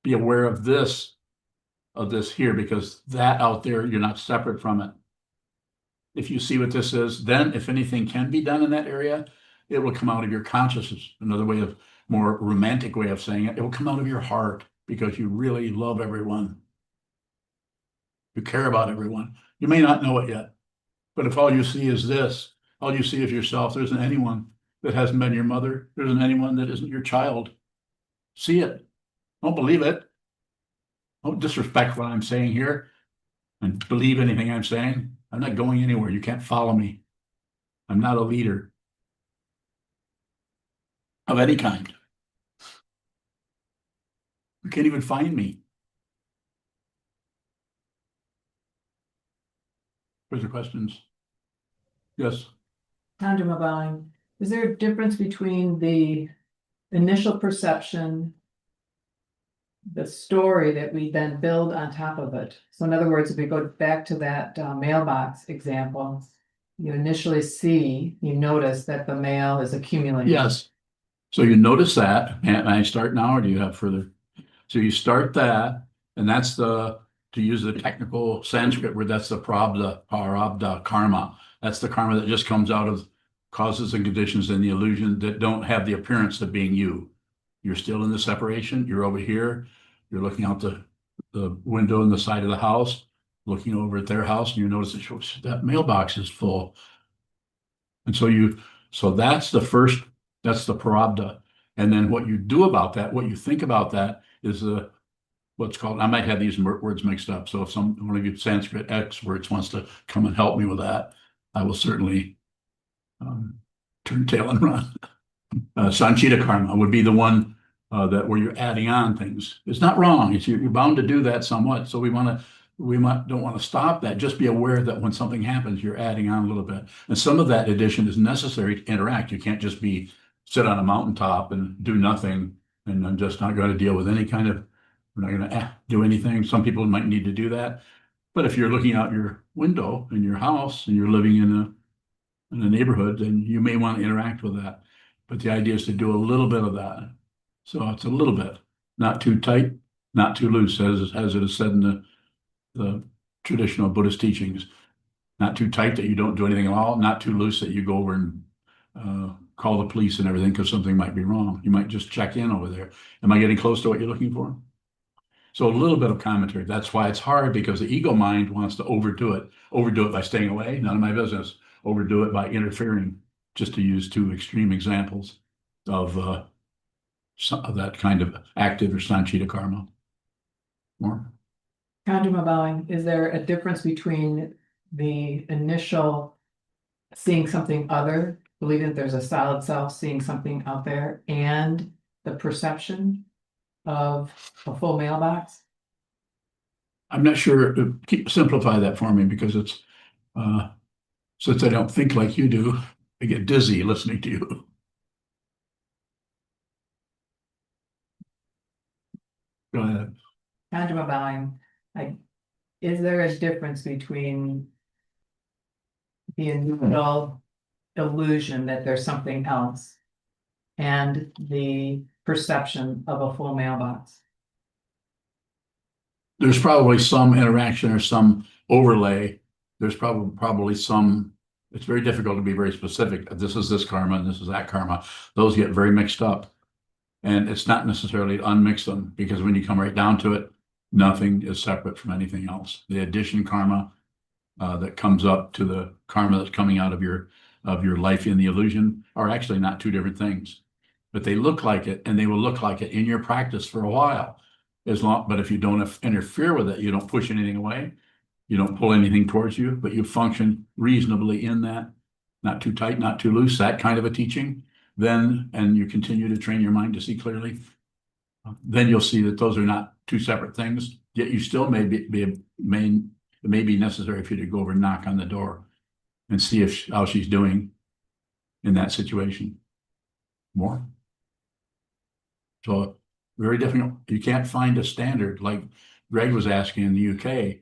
Be aware of this here, because that out there, you're not separate from it. If you see what this is, then if anything can be done in that area, it will come out of your consciousness. Another more romantic way of saying it will come out of your heart because you really love everyone. You care about everyone. You may not know it yet, but if all you see is this, all you see is yourself, there isn't anyone that hasn't been your mother. There isn't anyone that isn't your child. See it. Don't believe it. Don't disrespect what I'm saying here and believe anything I'm saying. I'm not going anywhere. You can't follow me. I'm not a leader of any kind. You can't even find me. Further questions? Yes. Tandem Bowing. Is there a difference between the initial perception, the story that we then build on top of it? So in other words, if we go back to that mailbox example, you initially you notice that the mail is accumulating. Yes. So you notice that, and I start now, or do you have further? So you start that, and that's to use the technical Sanskrit word, that's the prarabdha karma. That's the karma that just comes out of causes and conditions and the illusion that don't have the appearance of being you. You're still in the separation. You're over here. You're looking out the window in the side of the house, looking over at their house, and you notice that mailbox is full. And so that's the prarabdha. And then what you do about that, what you think about that is what's called, I might have these words mixed up. So if one of you Sanskrit experts wants to come and help me with that, I will certainly turn tail and run. Sanchita karma would be the one that where you're adding on things. It's not wrong. You're bound to do that somewhat. So don't want to stop that. Just be aware that when something happens, you're adding on a little bit. And some of that addition is necessary to interact. You can't just sit on a mountaintop and do nothing and I'm just not going to deal with any kind of, we're not going to do anything. Some people might need to do that. But if you're looking out your window in your house and you're living in a neighborhood, then you may want to interact with that. But the idea is to do a little bit of that. So it's a little bit, not too tight, not too loose, as it is said in the traditional Buddhist teachings. Not too tight that you don't do anything at all, not too loose that you go over and call the police and everything because something might be wrong. You might just check in over there. Am I getting close to what you're looking for? So a little bit of commentary. That's why it's hard, because the ego mind wants to overdo it by staying away. None of my business. Overdo it by interfering, just to use two extreme examples of of that kind of active or sanchita karma. More? Conjuma bowing, is there a difference between the initial seeing something other, believing that there's a solid self, seeing something out there, and the perception of a full mailbox? I'm not sure. Simplify that for me, because it's since I don't think like you do, I get dizzy listening to you. Go ahead. Conjuma bowing, like, is there a difference between the initial illusion that there's something else and the perception of a full mailbox? There's probably some interaction or some overlay. There's probably some, it's very difficult to be very specific. This is this karma and this is that karma. Those get very mixed up. And it's not necessarily to unmix them, because when you come right down to it, nothing is separate from anything else. The addition karma that comes up to the karma that's coming out of your life in the illusion are actually not two different things. But they look like it, and they will look like it in your practice for a while. But if you don't interfere with it, you don't push anything away, you don't pull anything towards you, but you function reasonably in that, not too tight, not too loose, that kind of a teaching, then, and you continue to train your mind to see clearly, then you'll see that those are not two separate things, yet you still it may be necessary for you to go over and knock on the door and see how she's doing in that situation. More? So very difficult. You can't find a standard, like Greg was asking in the UK.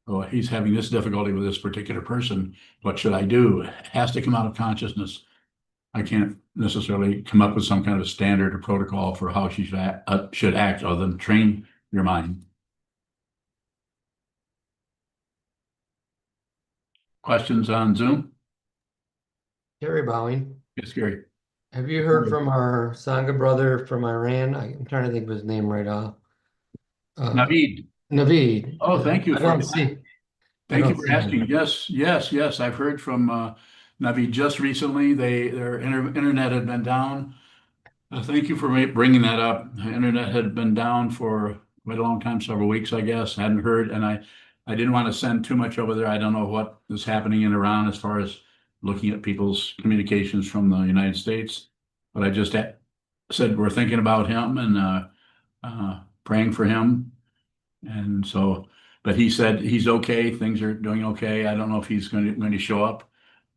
Oh, he's having this difficulty with this particular person. What should I do? It has to come out of consciousness. I can't necessarily come up with some kind of standard or protocol for how she should act other than train your mind. Questions on Zoom? Gary bowing. Yes, Gary. Have you heard from our Sangha brother from Iran? I'm trying to think of his name right off. Naveed. Naveed. Oh, thank you I for don't that. see. Thank you for asking. Yes. I've heard from Naveed just recently. Their internet had been down. Thank you for bringing that up. The internet had been down for quite a long time, several weeks, I guess. Hadn't heard, and I didn't want to send too much over there. I don't know what is happening in Iran as far as looking at people's communications from the United States, but I just said we're thinking about him and praying for him, and so. But he said he's okay. Things are doing okay. I don't know if he's going to show up.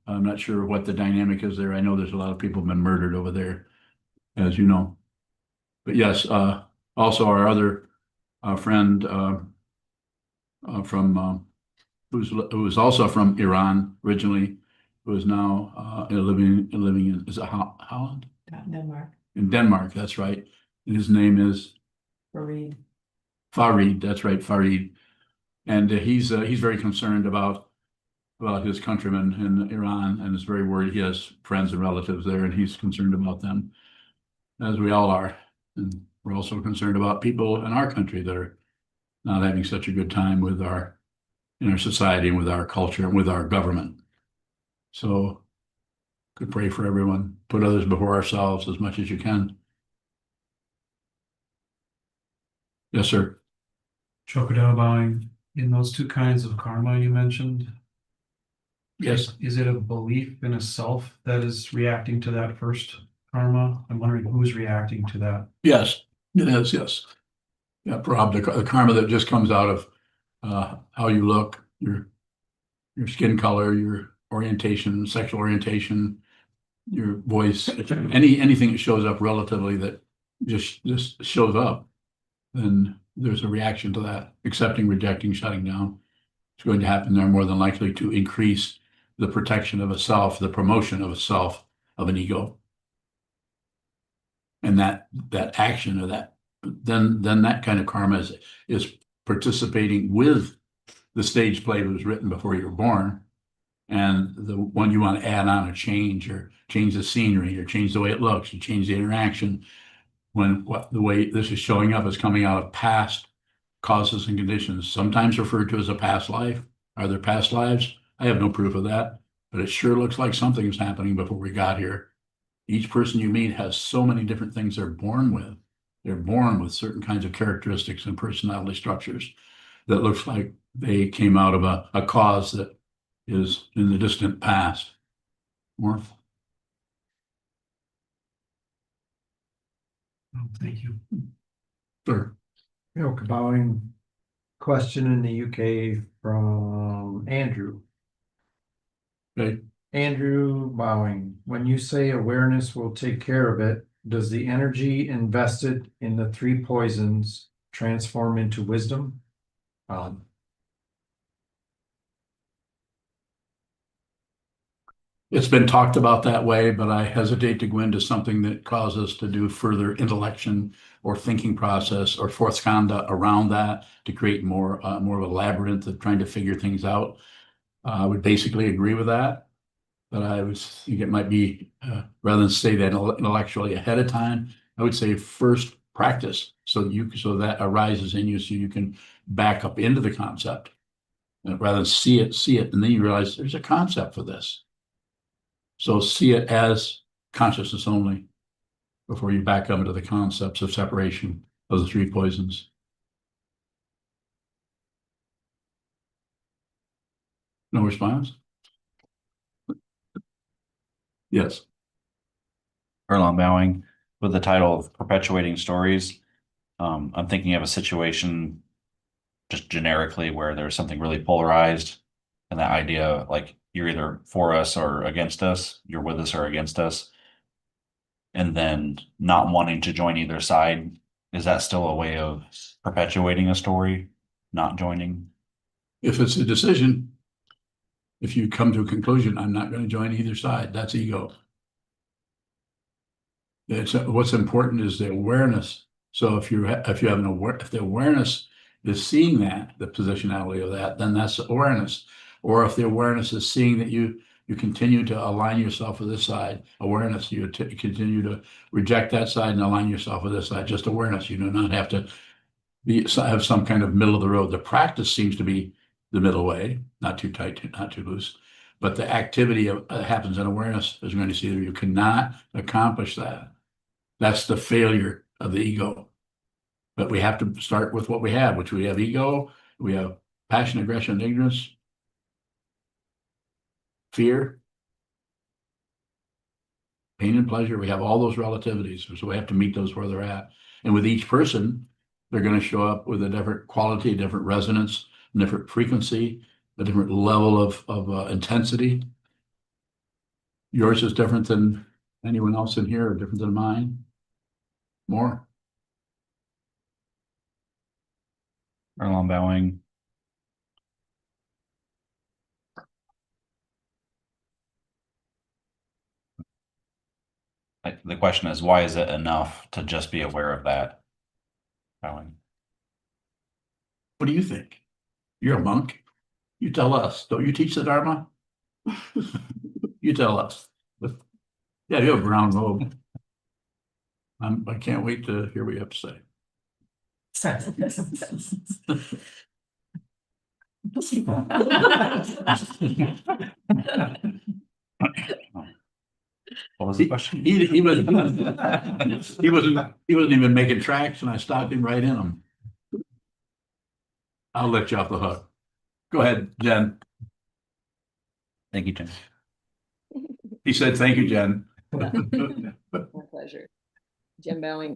I'm not sure what the dynamic is there. I know there's a lot of people been murdered over there, as you know. But yes, also our other friend from who was also from Iran originally, who is now living in, is it Holland? Denmark, In Denmark, that's right. And his name is Fareed. Fareed. That's right, Fareed. And he's very concerned about his countrymen in Iran, and is very worried. He has friends and relatives there, and he's concerned about them, as we all are. And we're also concerned about people in our country that are not having such a good time in our society and with our culture and with our government. So could pray for everyone, put others before ourselves as much as you can. Yes, sir. Sokuzan bowing, in those two kinds of karma you mentioned, Yes. is it a belief in a self that is reacting to that first karma? I'm wondering who's reacting to that. Yes, it is. Yes. Yeah, Prabh, the karma that just comes out of how you look, your skin color, your orientation, sexual orientation, your voice, anything that shows up relatively that just shows up, then there's a reaction to that. Accepting, rejecting, shutting down. It's going to happen there more than likely to increase the protection of a self, the promotion of a self, of an ego. And that action, or that then that kind of karma is participating with the stage play that was written before you were born, And the one you want to add on or change the scenery or change the way it looks, or change the interaction, when the way this is showing up is coming out of past causes and conditions, sometimes referred to as a past life. Are there past lives? I have no proof of that, but it sure looks like something was happening before we got here. Each person you meet has so many different things they're born with. They're born with certain kinds of characteristics and personality structures that looks like they came out of a cause that is in the distant past. More? Oh, thank you. Sure. Bowing. Question in the UK from Andrew. Okay. Andrew Bowing, when you say awareness will take care of it, does the energy invested in the 3 poisons transform into wisdom? It's been talked about that way, but I hesitate to go into something that causes us to do further intellection or thinking process or force conduct around that to create more of a labyrinth of trying to figure things out. I would basically agree with that, but I would think it might be rather than say that intellectually ahead of time, I would say first practice so that arises in you so you can back up into the concept rather than see it, and then you realize there's a concept for this. So see it as consciousness only before you back up into the concepts of separation of the 3 poisons. No response? Yes. Erlon Bowing with the title of Perpetuating Stories. I'm thinking of a situation just generically where there's something really polarized, and that idea like you're either for us or against us, you're with us or against us, and then not wanting to join either side. Is that still a way of perpetuating a story, not joining? If it's a decision, if you come to a conclusion, I'm not going to join either side, that's ego. What's important is the awareness. So if the awareness is seeing the positionality of that, then that's awareness. Or if the awareness is seeing that you continue to align yourself with this side, awareness, you continue to reject that side and align yourself with this side, just awareness. You do not have to have some kind of middle of the road. The practice seems to be the middle way, not too tight, not too loose. But the activity happens in awareness, as we're going to see there. You cannot accomplish that. That's the failure of the ego. But we have to start with what we have, which we have ego, we have passion, aggression, ignorance, fear, pain and pleasure. We have all those relativities. So we have to meet those where they're at. And with each person, they're going to show up with a different quality, different resonance, different frequency, a different level of intensity. Yours is different than anyone else in here, or different than mine. More. Erlon Bowing. The question is, why is it enough to just be aware of that? Bowing. What do you think? You're a monk. You tell us. Don't you teach the Dharma? You tell us. Yeah, you have a brown robe. I can't wait to hear what you have to say. What was the question? He wasn't even making tracks, and I stopped him right in them. I'll let you off the hook. Go ahead, Jen. Thank you, Jen. He said, "Thank you, Jen." My pleasure. Jim Bowing,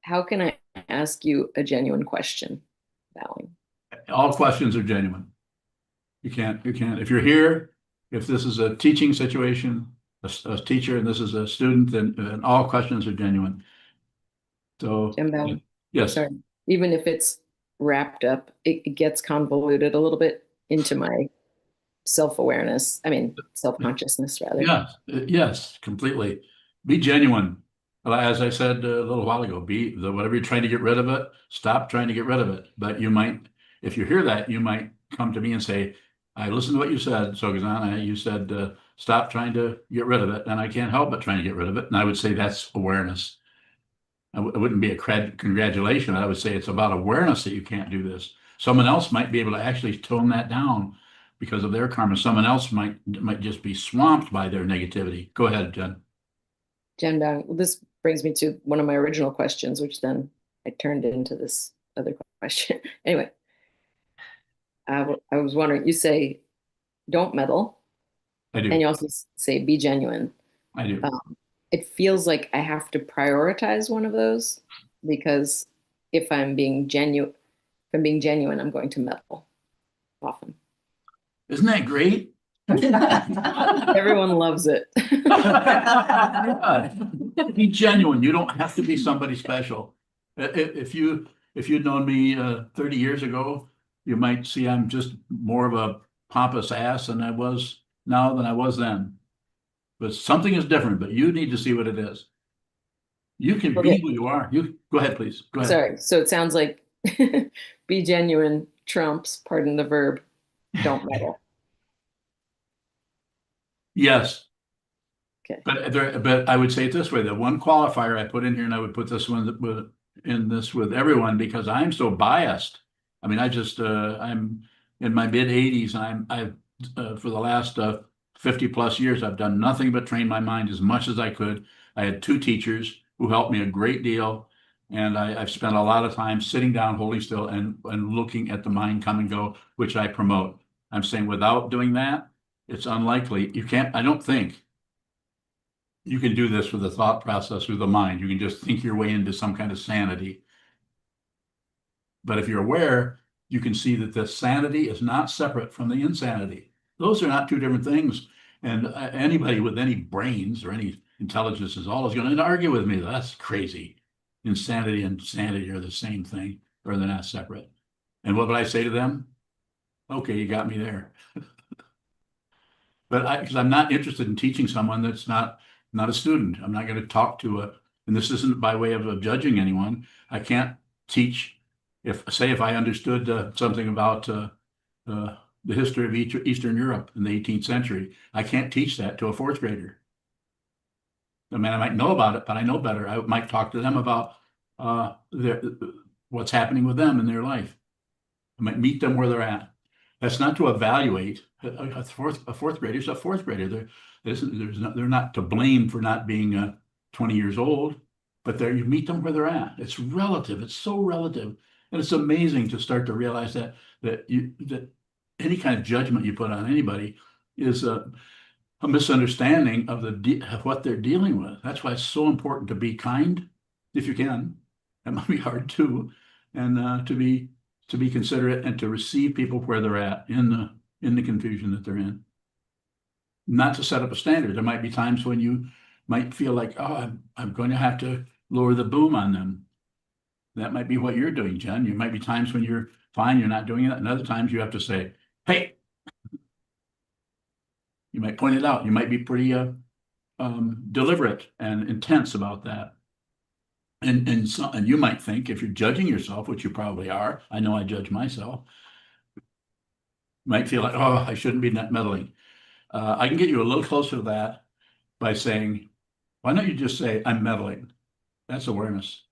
how can I ask you a genuine question, Bowing? All questions are genuine. You can't, if you're here, if this is a teaching situation, a teacher, and this is a student, then all questions are genuine. So, Jim Bowing, yes. sorry, even if it's wrapped up, it gets convoluted a little bit into my self-awareness. I mean, self-consciousness rather. Yes, completely. Be genuine. As I said a little while ago, whatever you're trying to get rid of it, stop trying to get rid of it. But you might, if you hear that, you might come to me and say, I listened to what you said, Sokuzan. You said, stop trying to get rid of it, and I can't help but trying to get rid of it. And I would say that's awareness. It wouldn't be a congratulation. I would say it's about awareness that you can't do this. Someone else might be able to actually tone that down because of their karma. Someone else might just be swamped by their negativity. Go ahead, Jen. Jen Dong, well, this brings me to one of my original questions, which then I turned into this other question. Anyway, I was wondering, you say, don't meddle, I and do. you also say, be genuine. I do. It feels like I have to prioritize one of those because if I'm being genuine, I'm going to meddle often. Isn't that great? Everyone loves it. Be genuine. You don't have to be somebody special. If you'd known me 30 years ago, you might see I'm just more of a pompous ass than I was now than I was then. But something is different, but you need to see what it is. You can be Okay. who you are. You go ahead, please. Go ahead. Sorry. So it sounds like be genuine trumps, pardon the verb, don't meddle. Yes. Okay. But I would say it this way, the one qualifier I put in here, and I would put this one with everyone because I'm so biased. I mean, I'm in my mid 80s and I've for the last 50 plus years, I've done nothing but train my mind as much as I could. I had two teachers who helped me a great deal. And I've spent a lot of time sitting down, holding still and looking at the mind come and go, which I promote. I'm saying without doing that, it's unlikely. I don't think you can do this with a thought process with the mind. You can just think your way into some kind of sanity. But if you're aware, you can see that the sanity is not separate from the insanity. Those are not two different things. And anybody with any brains or any intelligence is always going to argue with me. That's crazy. Insanity and sanity are the same thing, or they're not separate. And what would I say to them? Okay, you got me there. But because I'm not interested in teaching someone that's not a student. I'm not going to talk to and this isn't by way of judging anyone. I can't teach if I understood something about the history of Eastern Europe in the 18th century. I can't teach that to a fourth grader. I mean, I might know about it, but I know better. I might talk to them about what's happening with them in their life. I might meet them where they're at. That's not to evaluate a fourth grader. Is a fourth grader. They're not to blame for not being 20 years old, but you meet them where they're at. It's relative. It's so relative, and it's amazing to start to realize that any kind of judgment you put on anybody is a misunderstanding of of what they're dealing with. That's why it's so important to be kind if you can. That might be hard too, and to be considerate and to receive people where they're at in the confusion that they're in. Not to set up a standard. There might be times when you might feel like, oh, I'm going to have to lower the boom on them. That might be what you're doing, Jen. There might be times when you're fine, you're not doing it, and other times you have to say, hey. You might point it out. You might be pretty deliberate and intense about that. And you might think if you're judging yourself, which you probably are, I know I judge myself, might feel like, oh, I shouldn't be meddling. I can get you a little closer to that by saying, why don't you just say, I'm meddling? That's awareness.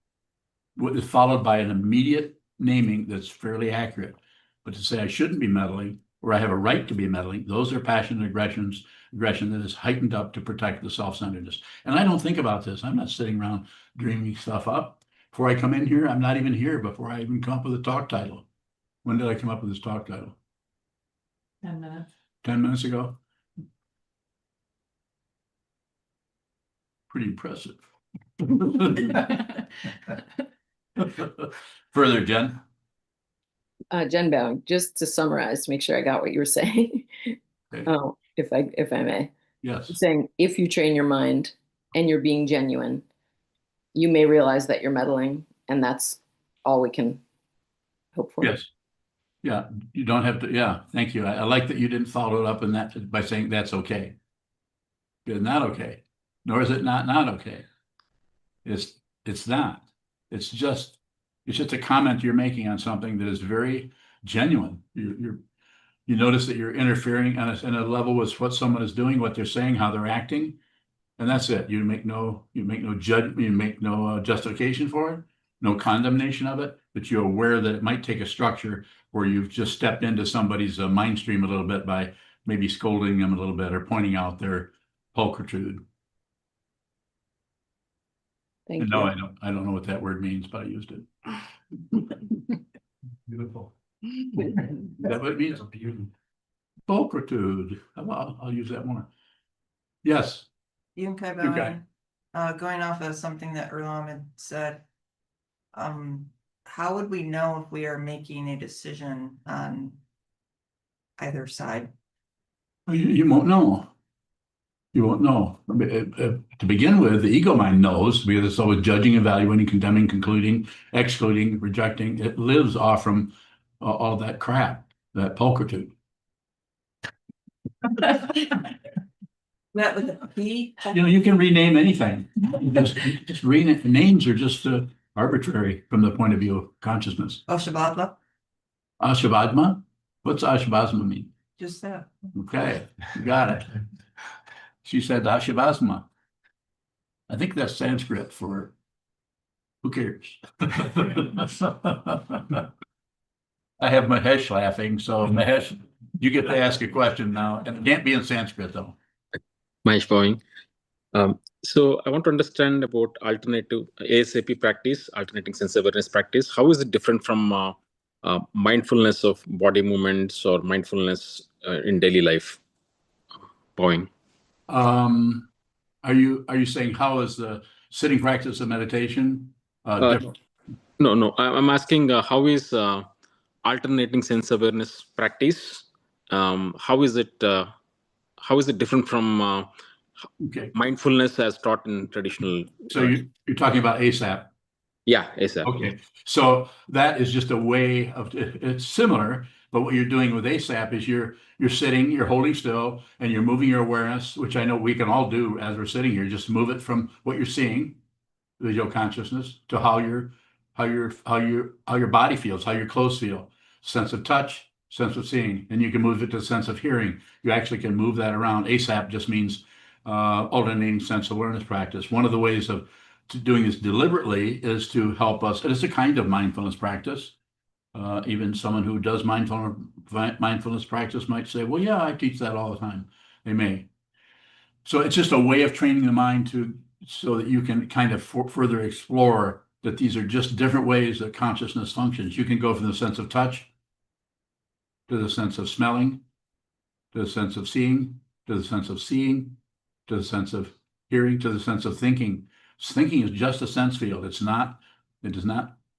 What is followed by an immediate naming that's fairly accurate. But to say I shouldn't be meddling, or I have a right to be meddling, those are passion and aggression that is heightened up to protect the self-centeredness. And I don't think about this. I'm not sitting around dreaming stuff up. Before I come in here, I'm not even here before I even come up with a talk title. When did I come up with this talk title? 10 minutes. 10 minutes ago? Pretty impressive. Further, Jen? Jen Bowing, just to summarize, to make sure I got what you were saying. Okay. Oh, if I may. Yes. Saying if you train your mind and you're being genuine, you may realize that you're meddling, and that's all we can hope for. Yes. Yeah, you don't have to. Yeah, thank you. I like that you didn't follow it up in that by saying that's okay. It's not okay, nor is it not okay. It's not. It's just a comment you're making on something that is very genuine. You notice that you're interfering on a level with what someone is doing, what they're saying, how they're acting. And that's it. You make no justification for it, no condemnation of it, but you're aware that it might take a structure where you've just stepped into somebody's mind stream a little bit by maybe scolding them a little bit or pointing out their pulchritude. Thank And you. no, I don't know what that word means, but I used it. Beautiful. Is that what it means? Pulchritude. I'll use that more. Yes. Yunkai Okay. Bowen, going off of something that Erlam had said, how would we know if we are making a decision on either side? You won't know. You won't know. To begin with, the ego mind knows because it's always judging, evaluating, condemning, concluding, excluding, rejecting. It lives off from all that crap, that pulchritude. That with a P? You can rename anything. Just rename. Names are just arbitrary from the point of view of consciousness. Oshabadla, Ashavadma? What's Ashavasma mean? just that. Okay, you got it. She said Ashavasma. I think that's Sanskrit for who cares? I have Mahesh laughing, so Mahesh, you get to ask a question now, and it can't be in Sanskrit though. Mahesh Bowing. So I want to understand about alternative ASAP practice, alternating sense awareness practice. How is it different from mindfulness of body movements or mindfulness in daily life? Bowing. Are you saying how is the sitting practice of meditation different? No. I'm asking how is alternating sense awareness practice? How is it different from Okay, mindfulness as taught in traditional? so you're talking about ASAP. Yeah, ASAP. Okay, so that is just a way of, it's similar, but what you're doing with ASAP is you're sitting, you're holding still, and you're moving your awareness, which I know we can all do as we're sitting here. Just move it from what you're seeing, visual consciousness, to how your body feels, how your clothes feel, sense of touch, sense of seeing, and you can move it to sense of hearing. You actually can move that around. ASAP just means alternating sense awareness practice. One of the ways of doing this deliberately is to help us, and it's a kind of mindfulness practice. Even someone who does mindfulness practice might say, well, yeah, I teach that all the time. They may. So it's just a way of training the mind so that you can kind of further explore that these are just different ways that consciousness functions. You can go from the sense of touch to the sense of smelling, to the sense of seeing, to the sense of seeing, to the sense of hearing, to the sense of thinking. Thinking is just a sense field.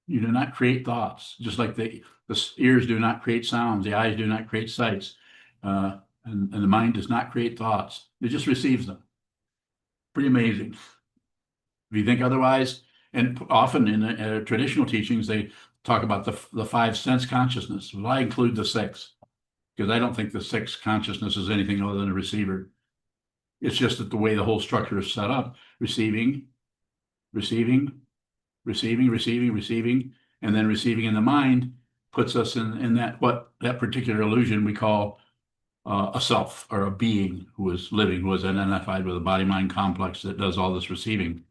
You do not create thoughts, just like the ears do not create sounds, the eyes do not create sights, and the mind does not create thoughts. It just receives them. Pretty amazing. If you think otherwise, and often in traditional teachings, they talk about the five sense consciousness. Well, I include the six, because I don't think the sixth consciousness is anything other than a receiver. It's just that the way the whole structure is set up, receiving, and then receiving in the mind puts us in that particular illusion we call a self or a being who is living, who is identified with a body-mind complex that does all this receiving.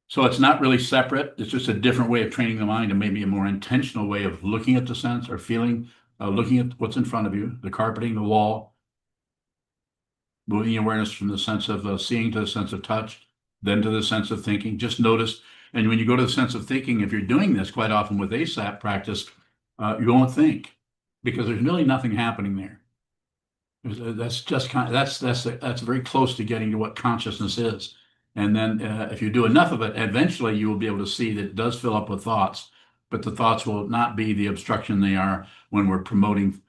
So it's not really separate. It's just a different way of training the mind, and maybe a more intentional way of looking at the sense or feeling, looking at what's in front of you, the carpeting, the wall, moving the awareness from the sense of seeing to the sense of touch, then to the sense of thinking. Just notice. And when you go to the sense of thinking, if you're doing this quite often with ASAP practice, you won't think because there's really nothing happening there. That's just that's very close to getting to what consciousness is. And then if you do enough of it, eventually you will be able to see that it does fill up with thoughts, but the thoughts will not be the obstruction they are when we're promoting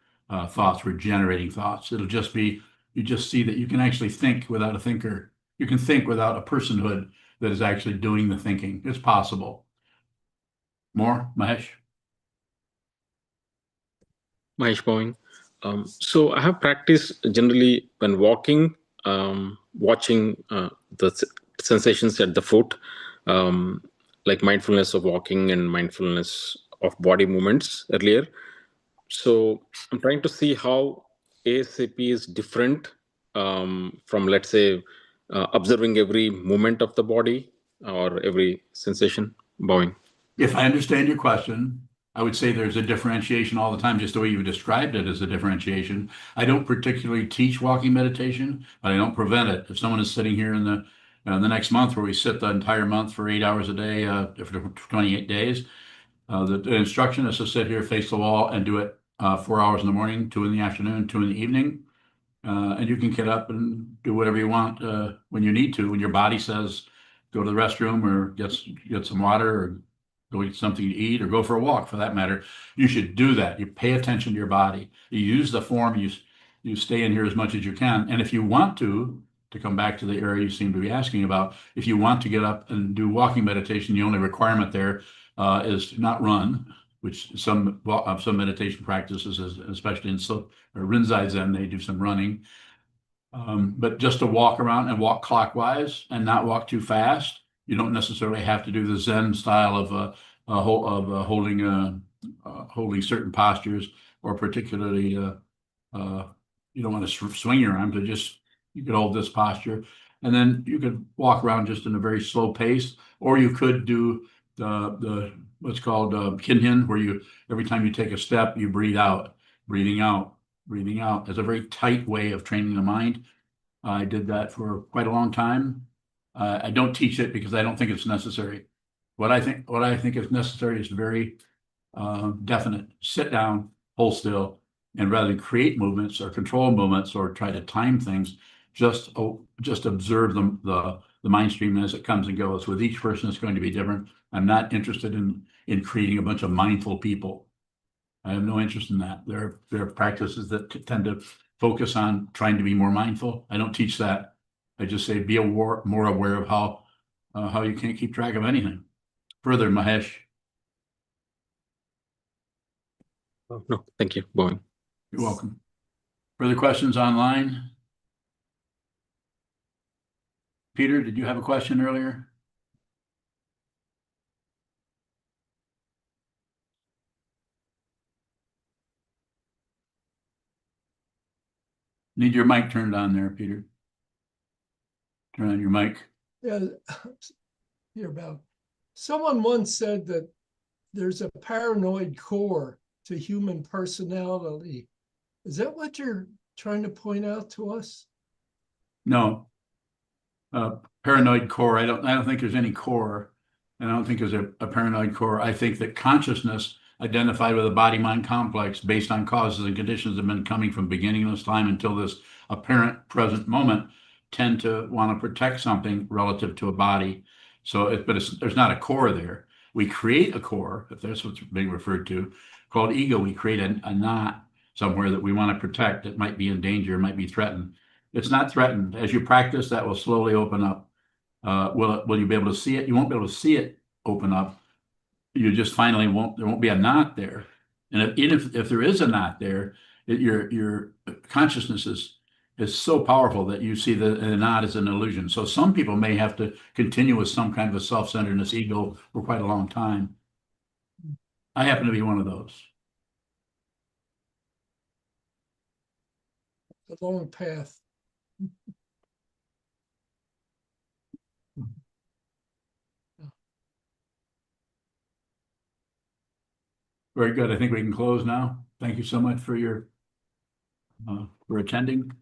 thoughts, we're generating thoughts. It'll just be, you just see that you can actually think without a thinker. You can think without a personhood that is actually doing the thinking. It's possible. More, Mahesh? Mahesh Bowing. So I have practiced generally when walking, watching the sensations at the foot, like mindfulness of walking and mindfulness of body movements earlier. So I'm trying to see how ASAP is different from, let's say, observing every movement of the body or every sensation. Bowing. If I understand your question, I would say there's a differentiation all the time, just the way you described it as a differentiation. I don't particularly teach walking meditation, but I don't prevent it. If someone is sitting here in the next month, where we sit the entire month for 8 hours a day, for 28 days, the instruction is to sit here, face the wall, and do it 4 hours in the morning, 2 in the afternoon, 2 in the evening. And you can get up and do whatever you want when you need to, when your body says, go to the restroom or get some water or go eat something to eat or go for a walk for that matter. You should do that. You pay attention to your body. You use the form, you stay in here as much as you can. And if you want to come back to the area you seem to be asking about, if you want to get up and do walking meditation, the only requirement there is to not run, which some meditation practices, especially in Rinzai Zen, they do some running. But just to walk around and walk clockwise and not walk too fast. You don't necessarily have to do the Zen style of holding certain postures, or particularly you don't want to swing your arms, but just you could hold this posture, and then you could walk around just in a very slow pace, or you could do the what's called kinhin, where you every time you take a step, you breathe out, breathing out, breathing out. It's a very tight way of training the mind. I did that for quite a long time. I don't teach it because I don't think it's necessary. What I think is necessary is very definite. Sit down, hold still, and rather than create movements or control movements or try to time things, just observe the mind stream as it comes and goes. With each person, it's going to be different. I'm not interested in creating a bunch of mindful people. I have no interest in that. There are practices that tend to focus on trying to be more mindful. I don't teach that. I just say be more aware of how you can't keep track of anything. Further, Mahesh. Oh, no, thank you. Bowing. You're welcome. Further questions online? Peter, did you have a question earlier? Need your mic turned on there, Peter. Turn on your mic. Yeah, hear about. Someone once said that there's a paranoid core to human personality. Is that what you're trying to point out to us? No. Paranoid core. I don't think there's any core. And I don't think there's a paranoid core. I think that consciousness identified with a body-mind complex based on causes and conditions that have been coming from beginning of this time until this apparent present moment tend to want to protect something relative to a body. So, there's not a core there. We create a core, if that's what's being referred to, called ego. We create a knot somewhere that we want to protect that might be in danger, might be threatened. It's not threatened. As you practice, that will slowly open up. Will you be able to see it? You won't be able to see it open up. You just finally there won't be a knot there. And if there is a knot there, your consciousness is so powerful that you see the knot as an illusion. So some people may have to continue with some kind of a self-centeredness ego for quite a long time. I happen to be one of those. A long path. Very good. I think we can close now. Thank you so much for attending.